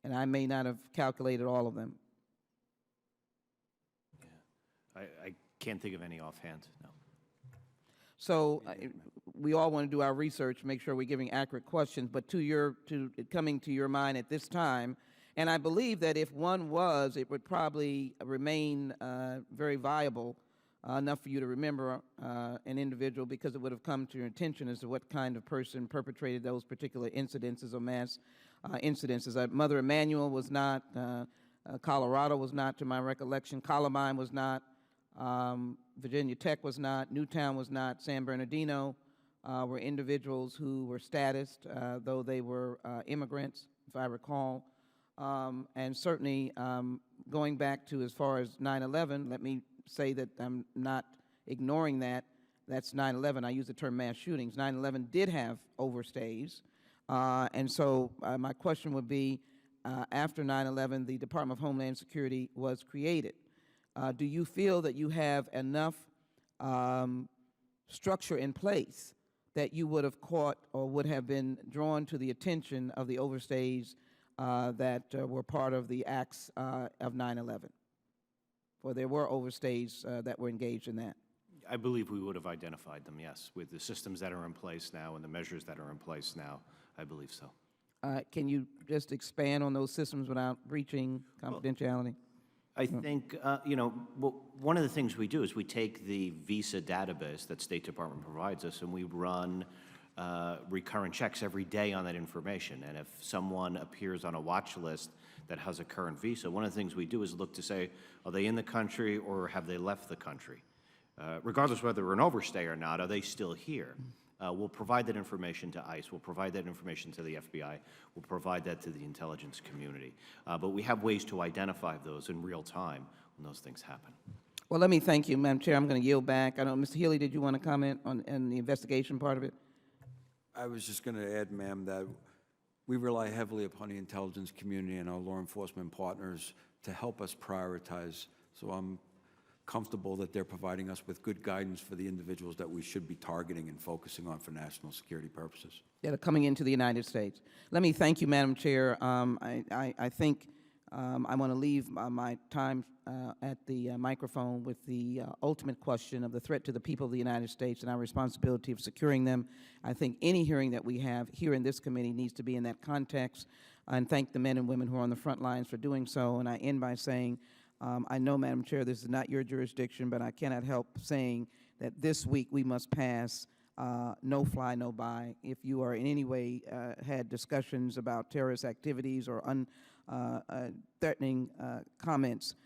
And I may not have calculated all of them. Yeah. I can't think of any offhand, no. So we all want to do our research, make sure we're giving accurate questions, but coming to your mind at this time, and I believe that if one was, it would probably remain very viable, enough for you to remember an individual, because it would have come to your attention as to what kind of person perpetrated those particular incidences or mass incidences. Mother Emanuel was not, Colorado was not, to my recollection, Columbine was not, Virginia Tech was not, Newtown was not, San Bernardino were individuals who were statused, though they were immigrants, if I recall. And certainly going back to as far as 9/11, let me say that I'm not ignoring that. That's 9/11. I use the term mass shootings. 9/11 did have overstays. And so my question would be, after 9/11, the Department of Homeland Security was created. Do you feel that you have enough structure in place that you would have caught or would have been drawn to the attention of the overstays that were part of the acts of 9/11? Or there were overstays that were engaged in that? I believe we would have identified them, yes, with the systems that are in place now and the measures that are in place now. I believe so. Can you just expand on those systems without breaching confidentiality? I think, one of the things we do is we take the visa database that State Department provides us, and we run recurrent checks every day on that information. And if someone appears on a watch list that has a current visa, one of the things we do is look to say, are they in the country or have they left the country? Regardless whether we're an overstay or not, are they still here? We'll provide that information to ICE. We'll provide that information to the FBI. We'll provide that to the intelligence community. But we have ways to identify those in real time when those things happen. Well, let me thank you, Madam Chair. I'm going to yield back. I know, Mr. Healy, did you want to comment on the investigation part of it? I was just going to add, ma'am, that we rely heavily upon the intelligence community and our law enforcement partners to help us prioritize. So I'm comfortable that they're providing us with good guidance for the individuals that we should be targeting and focusing on for national security purposes. That are coming into the United States. Let me thank you, Madam Chair. I think I want to leave my time at the microphone with the ultimate question of the threat to the people of the United States and our responsibility of securing them. I think any hearing that we have here in this committee needs to be in that context, and thank the men and women who are on the front lines for doing so. And I end by saying, I know, Madam Chair, this is not your jurisdiction, but I cannot help saying that this week we must pass no fly, no buy. If you are in any way had discussions about terrorist activities or threatening comments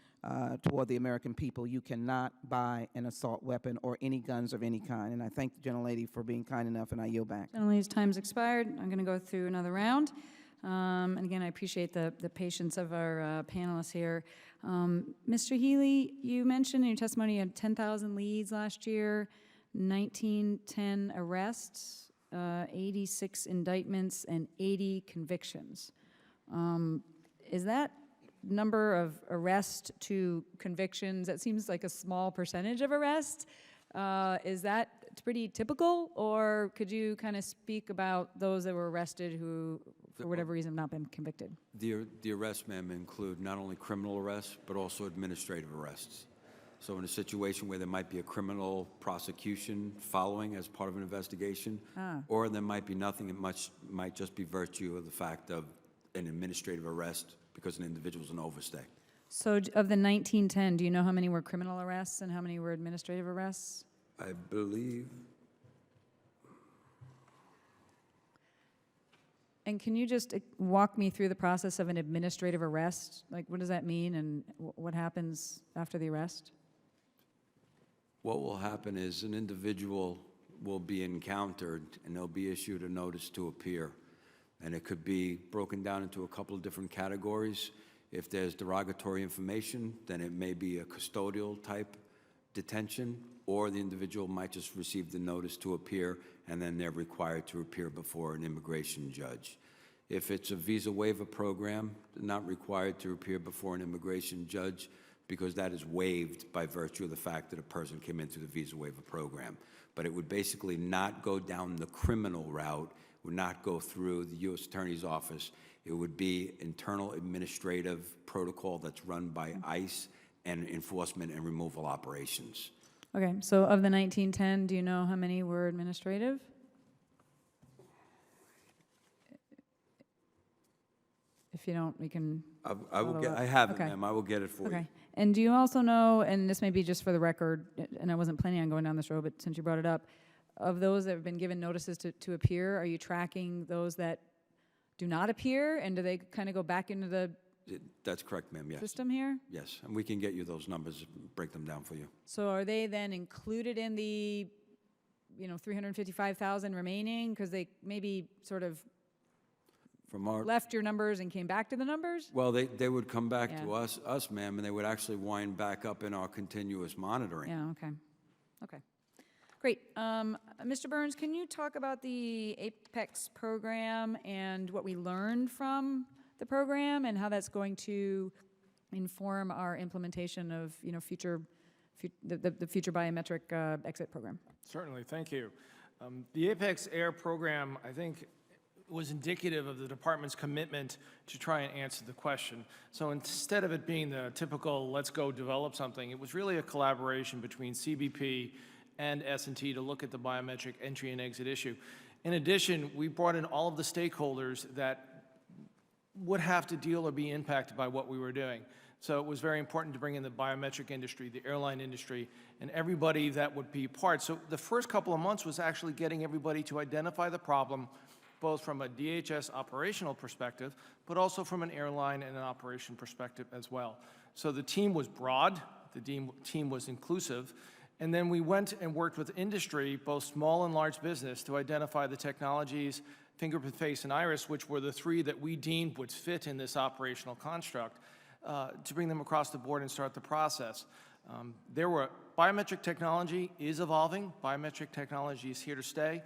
toward the American people, you cannot buy an assault weapon or any guns of any kind. And I thank the gentlelady for being kind enough, and I yield back. Gentlelady's time's expired. I'm going to go through another round. And again, I appreciate the patience of our panelists here. Mr. Healy, you mentioned in your testimony you had 10,000 leads last year, 1910 arrests, 86 indictments, and 80 convictions. Is that number of arrests to convictions, that seems like a small percentage of arrests? Is that pretty typical, or could you kind of speak about those that were arrested who, for whatever reason, have not been convicted? The arrests, ma'am, include not only criminal arrests, but also administrative arrests. So in a situation where there might be a criminal prosecution following as part of an investigation, or there might be nothing, it might just be virtue of the fact of an administrative arrest because an individual is an overstay. So of the 1910, do you know how many were criminal arrests and how many were administrative arrests? I believe. And can you just walk me through the process of an administrative arrest? Like, what does that mean, and what happens after the arrest? What will happen is an individual will be encountered and they'll be issued a notice to appear. And it could be broken down into a couple of different categories. If there's derogatory information, then it may be a custodial type detention, or the individual might just receive the notice to appear and then they're required to appear before an immigration judge. If it's a visa waiver program, they're not required to appear before an immigration judge because that is waived by virtue of the fact that a person came in through the visa waiver program. But it would basically not go down the criminal route, would not go through the U.S. Attorney's Office. It would be internal administrative protocol that's run by ICE and enforcement and removal operations. Okay, so of the 1910, do you know how many were administrative? If you don't, we can I will follow get. up. I have Okay. it, ma'am. I will get it for you. Okay. And do you also know, and this may be just for the record, and I wasn't planning on going down this road, but since you brought it up, of those that have been given notices to appear, are you tracking those that do not appear, and do they kind of go back into the That's correct, ma'am, yes. system here? Yes, and we can get you those numbers, break them down for you. So are they then included in the, 355,000 remaining, because they maybe sort of From our, left your numbers and came back to the numbers? well, they would come back to Yeah. us, ma'am, and they would actually wind back up in our continuous monitoring. Yeah, okay. Okay. Great. Mr. Burns, can you talk about the Apex program and what we learned from the program and how that's going to inform our implementation of, the future biometric exit program? Certainly, thank you. The Apex Air program, I think, was indicative of the department's commitment to try and answer the question. So instead of it being the typical, let's go develop something, it was really a collaboration between CBP and S&T to look at the biometric entry and exit issue. In addition, we brought in all of the stakeholders that would have to deal or be impacted by what we were doing. So it was very important to bring in the biometric industry, the airline industry, and everybody that would be part. So the first couple of months was actually getting everybody to identify the problem, both from a DHS operational perspective, but also from an airline and an operation perspective as well. So the team was broad, the team was inclusive, and then we went and worked with industry, both small and large business, to identify the technologies, fingerprint, face, and iris, which were the three that we deemed would fit in this operational construct, to bring them across the board and start the process. Biometric technology is evolving. Biometric technology is here to stay.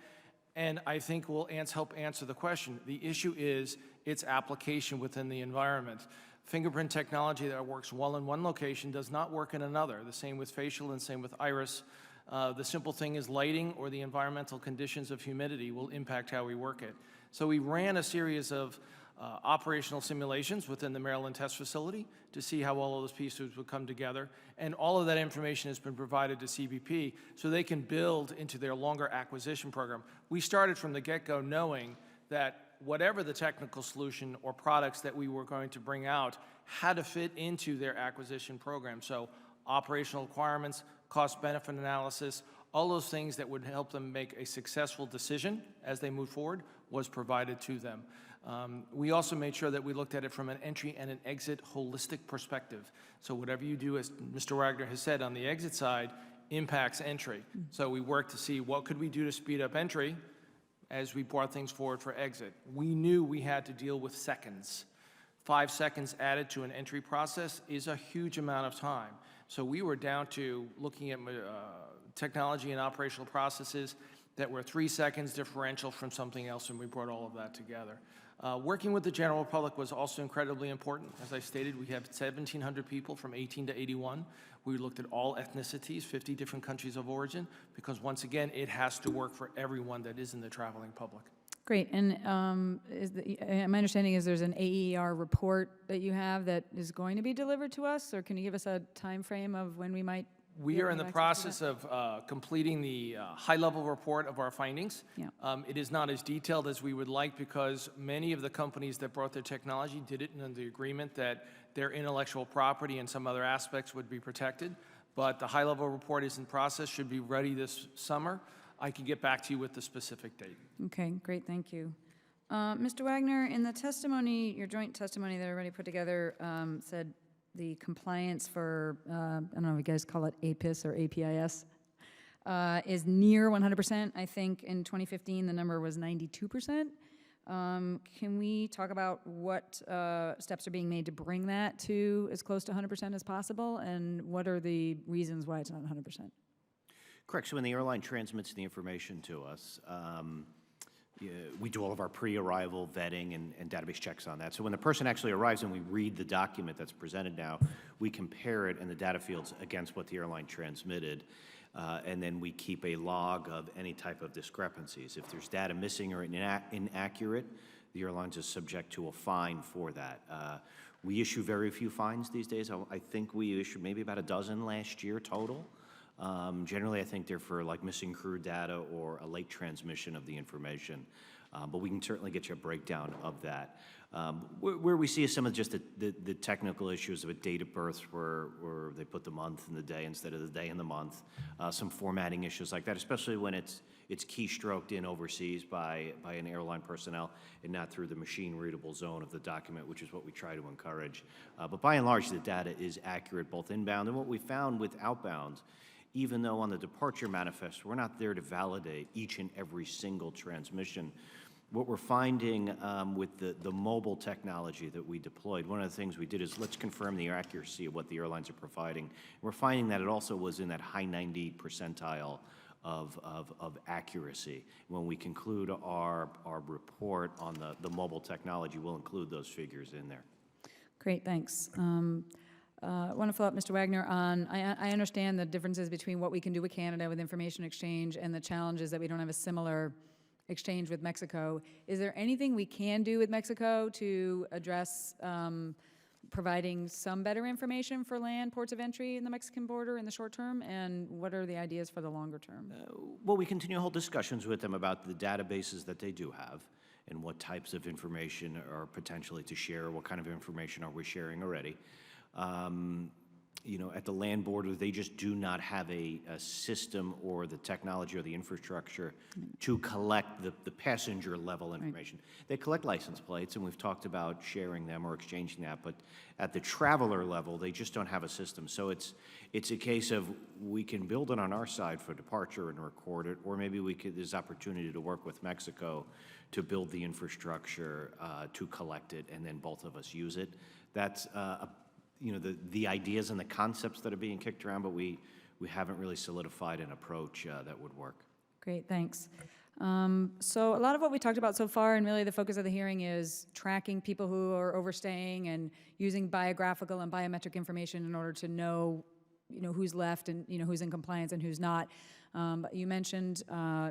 And I think will help answer the question. The issue is its application within the environment. Fingerprint technology that works well in one location does not work in another. The same with facial and same with iris. The simple thing is lighting or the environmental conditions of humidity will impact how we work it. So we ran a series of operational simulations within the Maryland test facility to see how all of those pieces would come together. And all of that information has been provided to CBP so they can build into their longer acquisition program. We started from the get-go knowing that whatever the technical solution or products that we were going to bring out had to fit into their acquisition program. So operational requirements, cost-benefit analysis, all those things that would help them make a successful decision as they move forward was provided to them. We also made sure that we looked at it from an entry and an exit holistic perspective. So whatever you do, as Mr. Wagner has said, on the exit side impacts entry. So we worked to see what could we do to speed up entry as we brought things forward for exit. We knew we had to deal with seconds. 5 seconds added to an entry process is a huge amount of time. So we were down to looking at technology and operational processes that were 3 seconds differential from something else, and we brought all of that together. Working with the general public was also incredibly important. As I stated, we have 1,700 people from 18 to 81. We looked at all ethnicities, 50 different countries of origin, because once again, it has to work for everyone that is in the traveling public. Great, and my understanding is there's an AER report that you have that is going to be delivered to us, or can you give us a time frame of when we might? We are in the process of completing the high-level report of our findings. Yeah. It is not as detailed as we would like because many of the companies that brought their technology did it in the agreement that their intellectual property and some other aspects would be protected. But the high-level report is in process, should be ready this summer. I can get back to you with the specific date. Okay, great, thank you. Mr. Wagner, in the testimony, your joint testimony that everybody put together said the compliance for, I don't know if you guys call it APIS or APIS, is near 100%. I think in 2015, the number was 92%. Can we talk about what steps are being made to bring that to as close to 100% as possible, and what are the reasons why it's not 100%? Correct. So when the airline transmits the information to us, we do all of our pre-arrival vetting and database checks on that. So when the person actually arrives and we read the document that's presented now, we compare it in the data fields against what the airline transmitted, and then we keep a log of any type of discrepancies. If there's data missing or inaccurate, the airlines is subject to a fine for that. We issue very few fines these days. I think we issued maybe about a dozen last year total. Generally, I think they're for like missing crew data or a late transmission of the information, but we can certainly get you a breakdown of that. Where we see some of just the technical issues of a date of birth where they put the month and the day instead of the day and the month, some formatting issues like that, especially when it's keystroked in overseas by an airline personnel and not through the machine-readable zone of the document, which is what we try to encourage. But by and large, the data is accurate both inbound and what we found with outbound. Even though on the departure manifest, we're not there to validate each and every single transmission. What we're finding with the mobile technology that we deployed, one of the things we did is let's confirm the accuracy of what the airlines are providing. We're finding that it also was in that high 90 percentile of accuracy. When we conclude our report on the mobile technology, we'll include those figures in there. Great, thanks. I want to follow up, Mr. Wagner, on, I understand the differences between what we can do with Canada with information exchange and the challenges that we don't have a similar exchange with Mexico. Is there anything we can do with Mexico to address providing some better information for land ports of entry in the Mexican border in the short term, and what are the ideas for the longer term? Well, we continue to hold discussions with them about the databases that they do have and what types of information are potentially to share, what kind of information are we sharing already. You know, at the land border, they just do not have a system or the technology or the infrastructure to collect the passenger level information. They collect license plates, and we've talked about sharing them or exchanging that, but at the traveler level, they just don't have a system. So it's a case of we can build it on our side for departure and record it, or maybe there's opportunity to work with Mexico to build the infrastructure to collect it, and then both of us use it. That's you know, the ideas and the concepts that are being kicked around, but we haven't really solidified an approach that would work. Great, thanks. So a lot of what we talked about so far, and really the focus of the hearing, is tracking people who are overstaying and using biographical and biometric information in order to know, who's left and, who's in compliance and who's not. You mentioned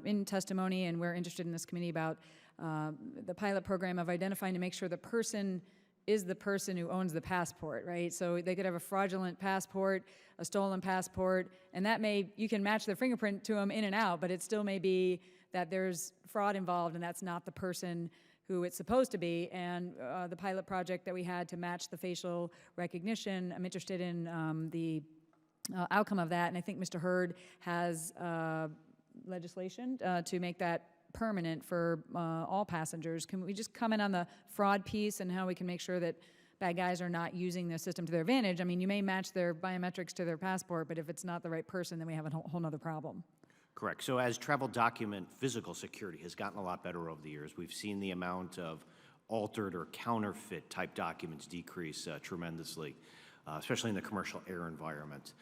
in testimony, and we're interested in this committee, about the pilot program of identifying to make sure the person is the person who owns the passport, right? So they could have a fraudulent passport, a stolen passport, and you can match their fingerprint to them in and out, but it still may be that there's fraud involved and that's not the person who it's supposed to be. And the pilot project that we had to match the facial recognition, I'm interested in the outcome of that, and I think Mr. Hurd has legislation to make that permanent for all passengers. Can we just comment on the fraud piece and how we can make sure that bad guys are not using the system to their advantage? I mean, you may match their biometrics to their passport, but if it's not the right person, then we have a whole nother problem. Correct. So as travel document physical security has gotten a lot better over the years, we've seen the amount of altered or counterfeit type documents decrease tremendously, especially in the commercial air environment.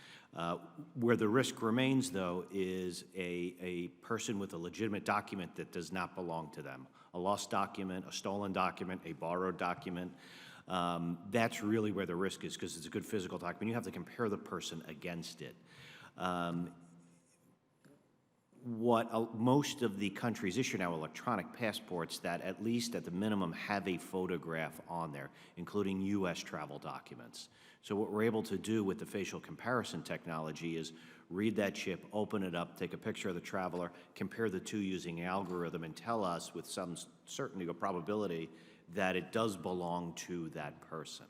Where the risk remains, though, is a person with a legitimate document that does not belong to them. A lost document, a stolen document, a borrowed document. That's really where the risk is, because it's a good physical document. You have to compare the person against it. What most of the countries issue now, electronic passports that at least at the minimum have a photograph on there, including U.S. travel documents. So what we're able to do with the facial comparison technology is read that chip, open it up, take a picture of the traveler, compare the two using an algorithm, and tell us with some certainty or probability that it does belong to that person.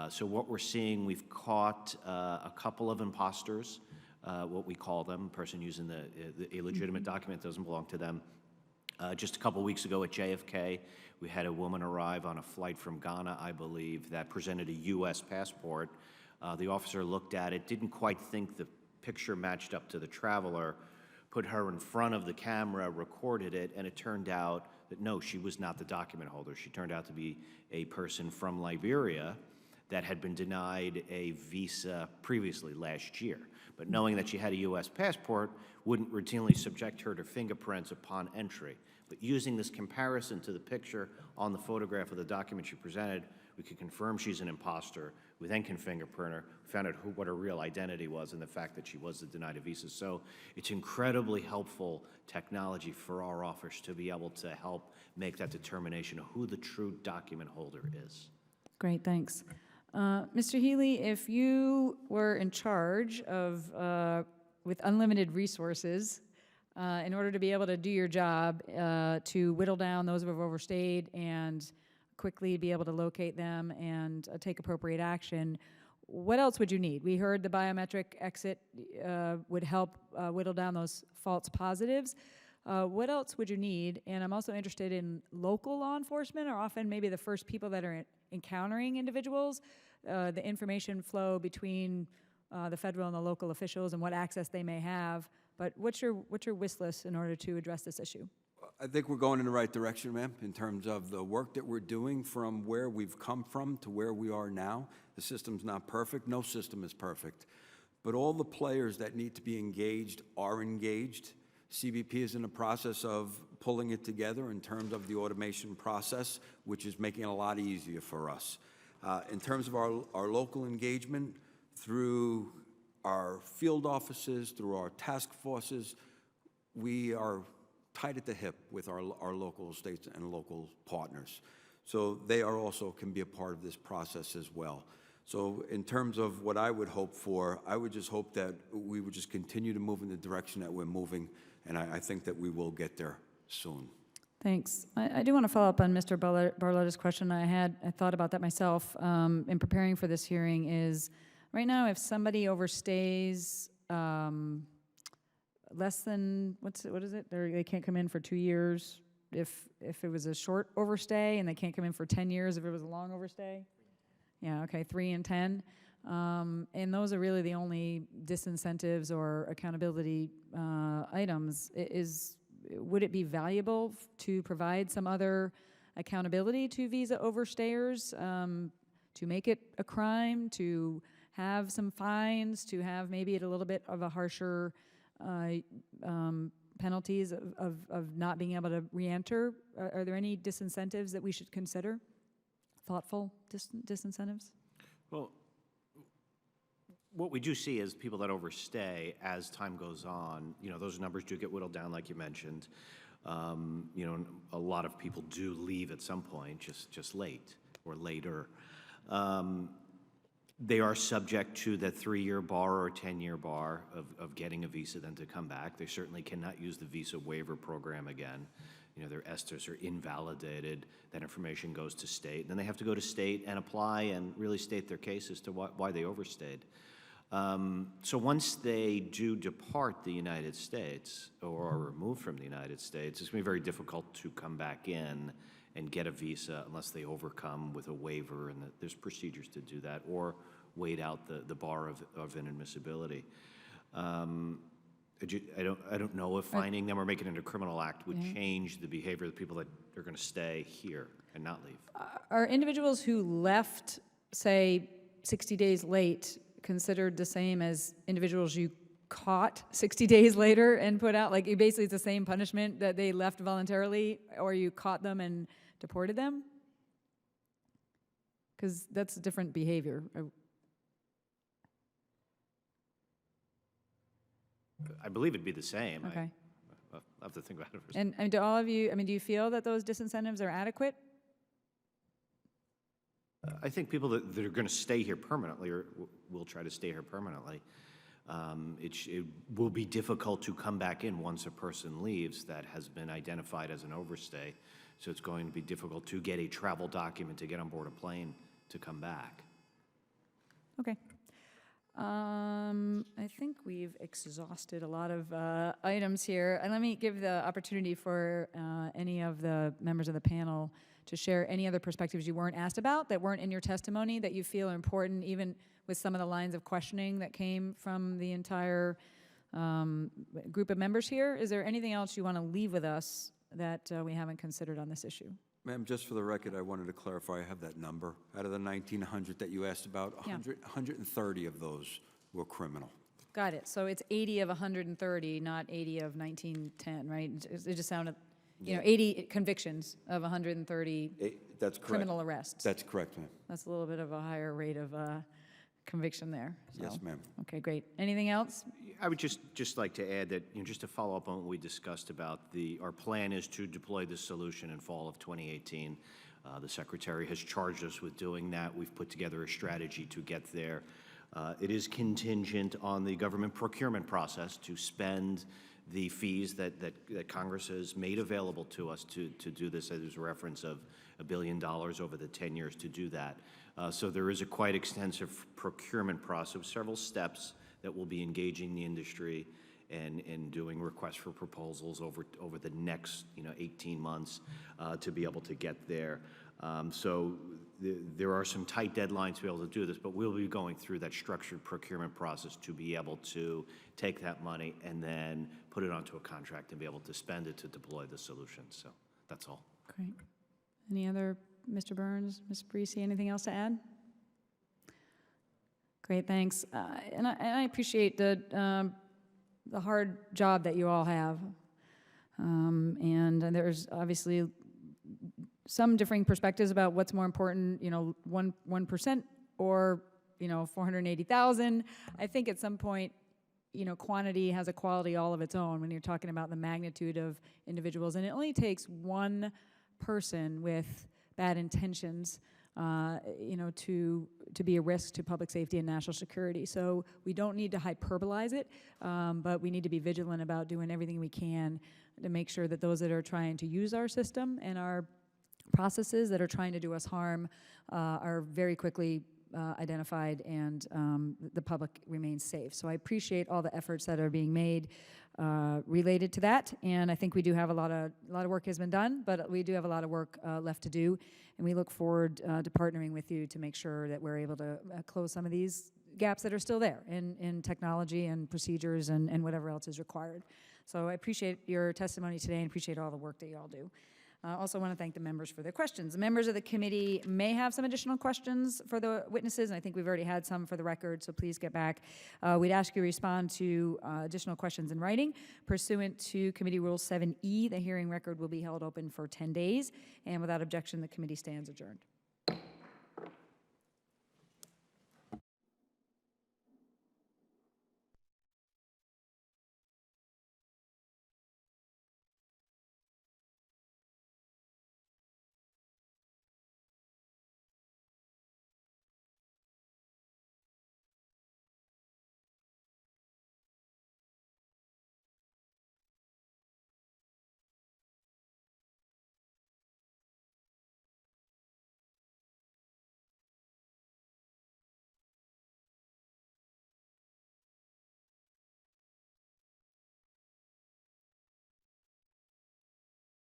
So what we're seeing, we've caught a couple of imposters, what we call them, a person using a legitimate document that doesn't belong to them. Just a couple weeks ago at JFK, we had a woman arrive on a flight from Ghana, I believe, that presented a U.S. passport. The officer looked at it, didn't quite think the picture matched up to the traveler, put her in front of the camera, recorded it, and it turned out that no, she was not the document holder. She turned out to be a person from Liberia that had been denied a visa previously last year. But knowing that she had a U.S. passport wouldn't routinely subject her to fingerprints upon entry. But using this comparison to the picture on the photograph of the document she presented, we could confirm she's an imposter. We then can fingerprint her, found out what her real identity was and the fact that she was denied a visa. So it's incredibly helpful technology for our office to be able to help make that determination of who the true document holder is. Great, thanks. Mr. Healy, if you were in charge of, with unlimited resources, in order to be able to do your job, to whittle down those who have overstayed and quickly be able to locate them and take appropriate action, what else would you need? We heard the biometric exit would help whittle down those false positives. What else would you need? And I'm also interested in local law enforcement, are often maybe the first people that are encountering individuals, the information flow between the federal and the local officials and what access they may have. But what's your wish list in order to address this issue? I think we're going in the right direction, ma'am, in terms of the work that we're doing from where we've come from to where we are now. The system's not perfect. No system is perfect. But all the players that need to be engaged are engaged. CBP is in the process of pulling it together in terms of the automation process, which is making it a lot easier for us. In terms of our local engagement, through our field offices, through our task forces, we are tied at the hip with our local states and local partners. So they are also can be a part of this process as well. So in terms of what I would hope for, I would just hope that we would just continue to move in the direction that we're moving, and I think that we will get there soon. Thanks. I do want to follow up on Mr. Barletta's question. I thought about that myself in preparing for this hearing. Is right now, if somebody overstays less than what is it? They can't come in for 2 years. If it was a short overstay, and they can't come in for 10 years if it was a long overstay. Yeah. Okay. 3 and 10. And those are really the only disincentives or accountability items. Would it be valuable to provide some other accountability to visa overstayers, to make it a crime, to have some fines, to have maybe a little bit of a harsher penalties of not being able to re-enter? Are there any disincentives that we should consider? Thoughtful disincentives? Well, what we do see is people that overstay as time goes on, those numbers do get whittled down, like you mentioned. A lot of people do leave at some point, just late or later. They are subject to the 3-year bar or 10-year bar of getting a visa then to come back. They certainly cannot use the visa waiver program again. Their ESTAs are invalidated. That information goes to state. Then they have to go to state and apply and really state their case as to why they overstayed. So once they do depart the United States or are removed from the United States, it's going to be very difficult to come back in and get a visa unless they overcome with a waiver, and there's procedures to do that, or wait out the bar of inadmissibility. I don't know if finding them or making it a criminal act would change the behavior of the people that are going to stay here and not leave. Are individuals who left, say, 60 days late considered the same as individuals you caught 60 days later and put out? Like, basically it's the same punishment that they left voluntarily, or you caught them and deported them? Because that's a different behavior. I believe it'd be the same. Okay. I'll have to think about it for a second. And do all of you, do you feel that those disincentives are adequate? I think people that are going to stay here permanently or will try to stay here permanently. It will be difficult to come back in once a person leaves that has been identified as an overstay. So it's going to be difficult to get a travel document to get on board a plane to come back. Okay. I think we've exhausted a lot of items here. And let me give the opportunity for any of the members of the panel to share any other perspectives you weren't asked about, that weren't in your testimony, that you feel are important, even with some of the lines of questioning that came from the entire group of members here. Is there anything else you want to leave with us that we haven't considered on this issue? Ma'am, just for the record, I wanted to clarify, I have that number. Out of the 1,900 that you asked about, 130 of those were criminal. Got it. So it's 80 of 130, not 80 of 1910, right? It just sounded, 80 convictions of 130 That's correct. criminal arrests. That's correct, ma'am. That's a little bit of a higher rate of conviction there. So. Yes, ma'am. Okay, great. Anything else? I would just like to add that, just to follow up on what we discussed about our plan is to deploy this solution in fall of 2018. The Secretary has charged us with doing that. We've put together a strategy to get there. It is contingent on the government procurement process to spend the fees that Congress has made available to us to do this. There's a reference of $1 billion over the 10 years to do that. So there is a quite extensive procurement process, several steps that will be engaging the industry and doing requests for proposals over the next 18 months to be able to get there. So there are some tight deadlines to be able to do this, but we'll be going through that structured procurement process to be able to take that money and then put it onto a contract and be able to spend it to deploy the solution. So that's all. Great. Any other, Mr. Burns, Ms. Parisi, anything else to add? Great, thanks. And I appreciate the hard job that you all have. And there's obviously some differing perspectives about what's more important, 1% or, 480,000. I think at some point, quantity has a quality all of its own when you're talking about the magnitude of individuals. And it only takes one person with bad intentions, to to be a risk to public safety and national security. So we don't need to hyperbolize it, but we need to be vigilant about doing everything we can to make sure that those that are trying to use our system and our processes that are trying to do us harm are very quickly identified, and the public remains safe. So I appreciate all the efforts that are being made related to that, and I think we do have a lot of work has been done, but we do have a lot of work left to do, and we look forward to partnering with you to make sure that we're able to close some of these gaps that are still there in technology and procedures and whatever else is required. So I appreciate your testimony today and appreciate all the work that you all do. I also want to thank the members for their questions. The members of the committee may have some additional questions for the witnesses, and I think we've already had some for the record, so please get back. We'd ask you to respond to additional questions in writing. Pursuant to Committee Rule 7E, the hearing record will be held open for 10 days, and without objection, the committee stands adjourned.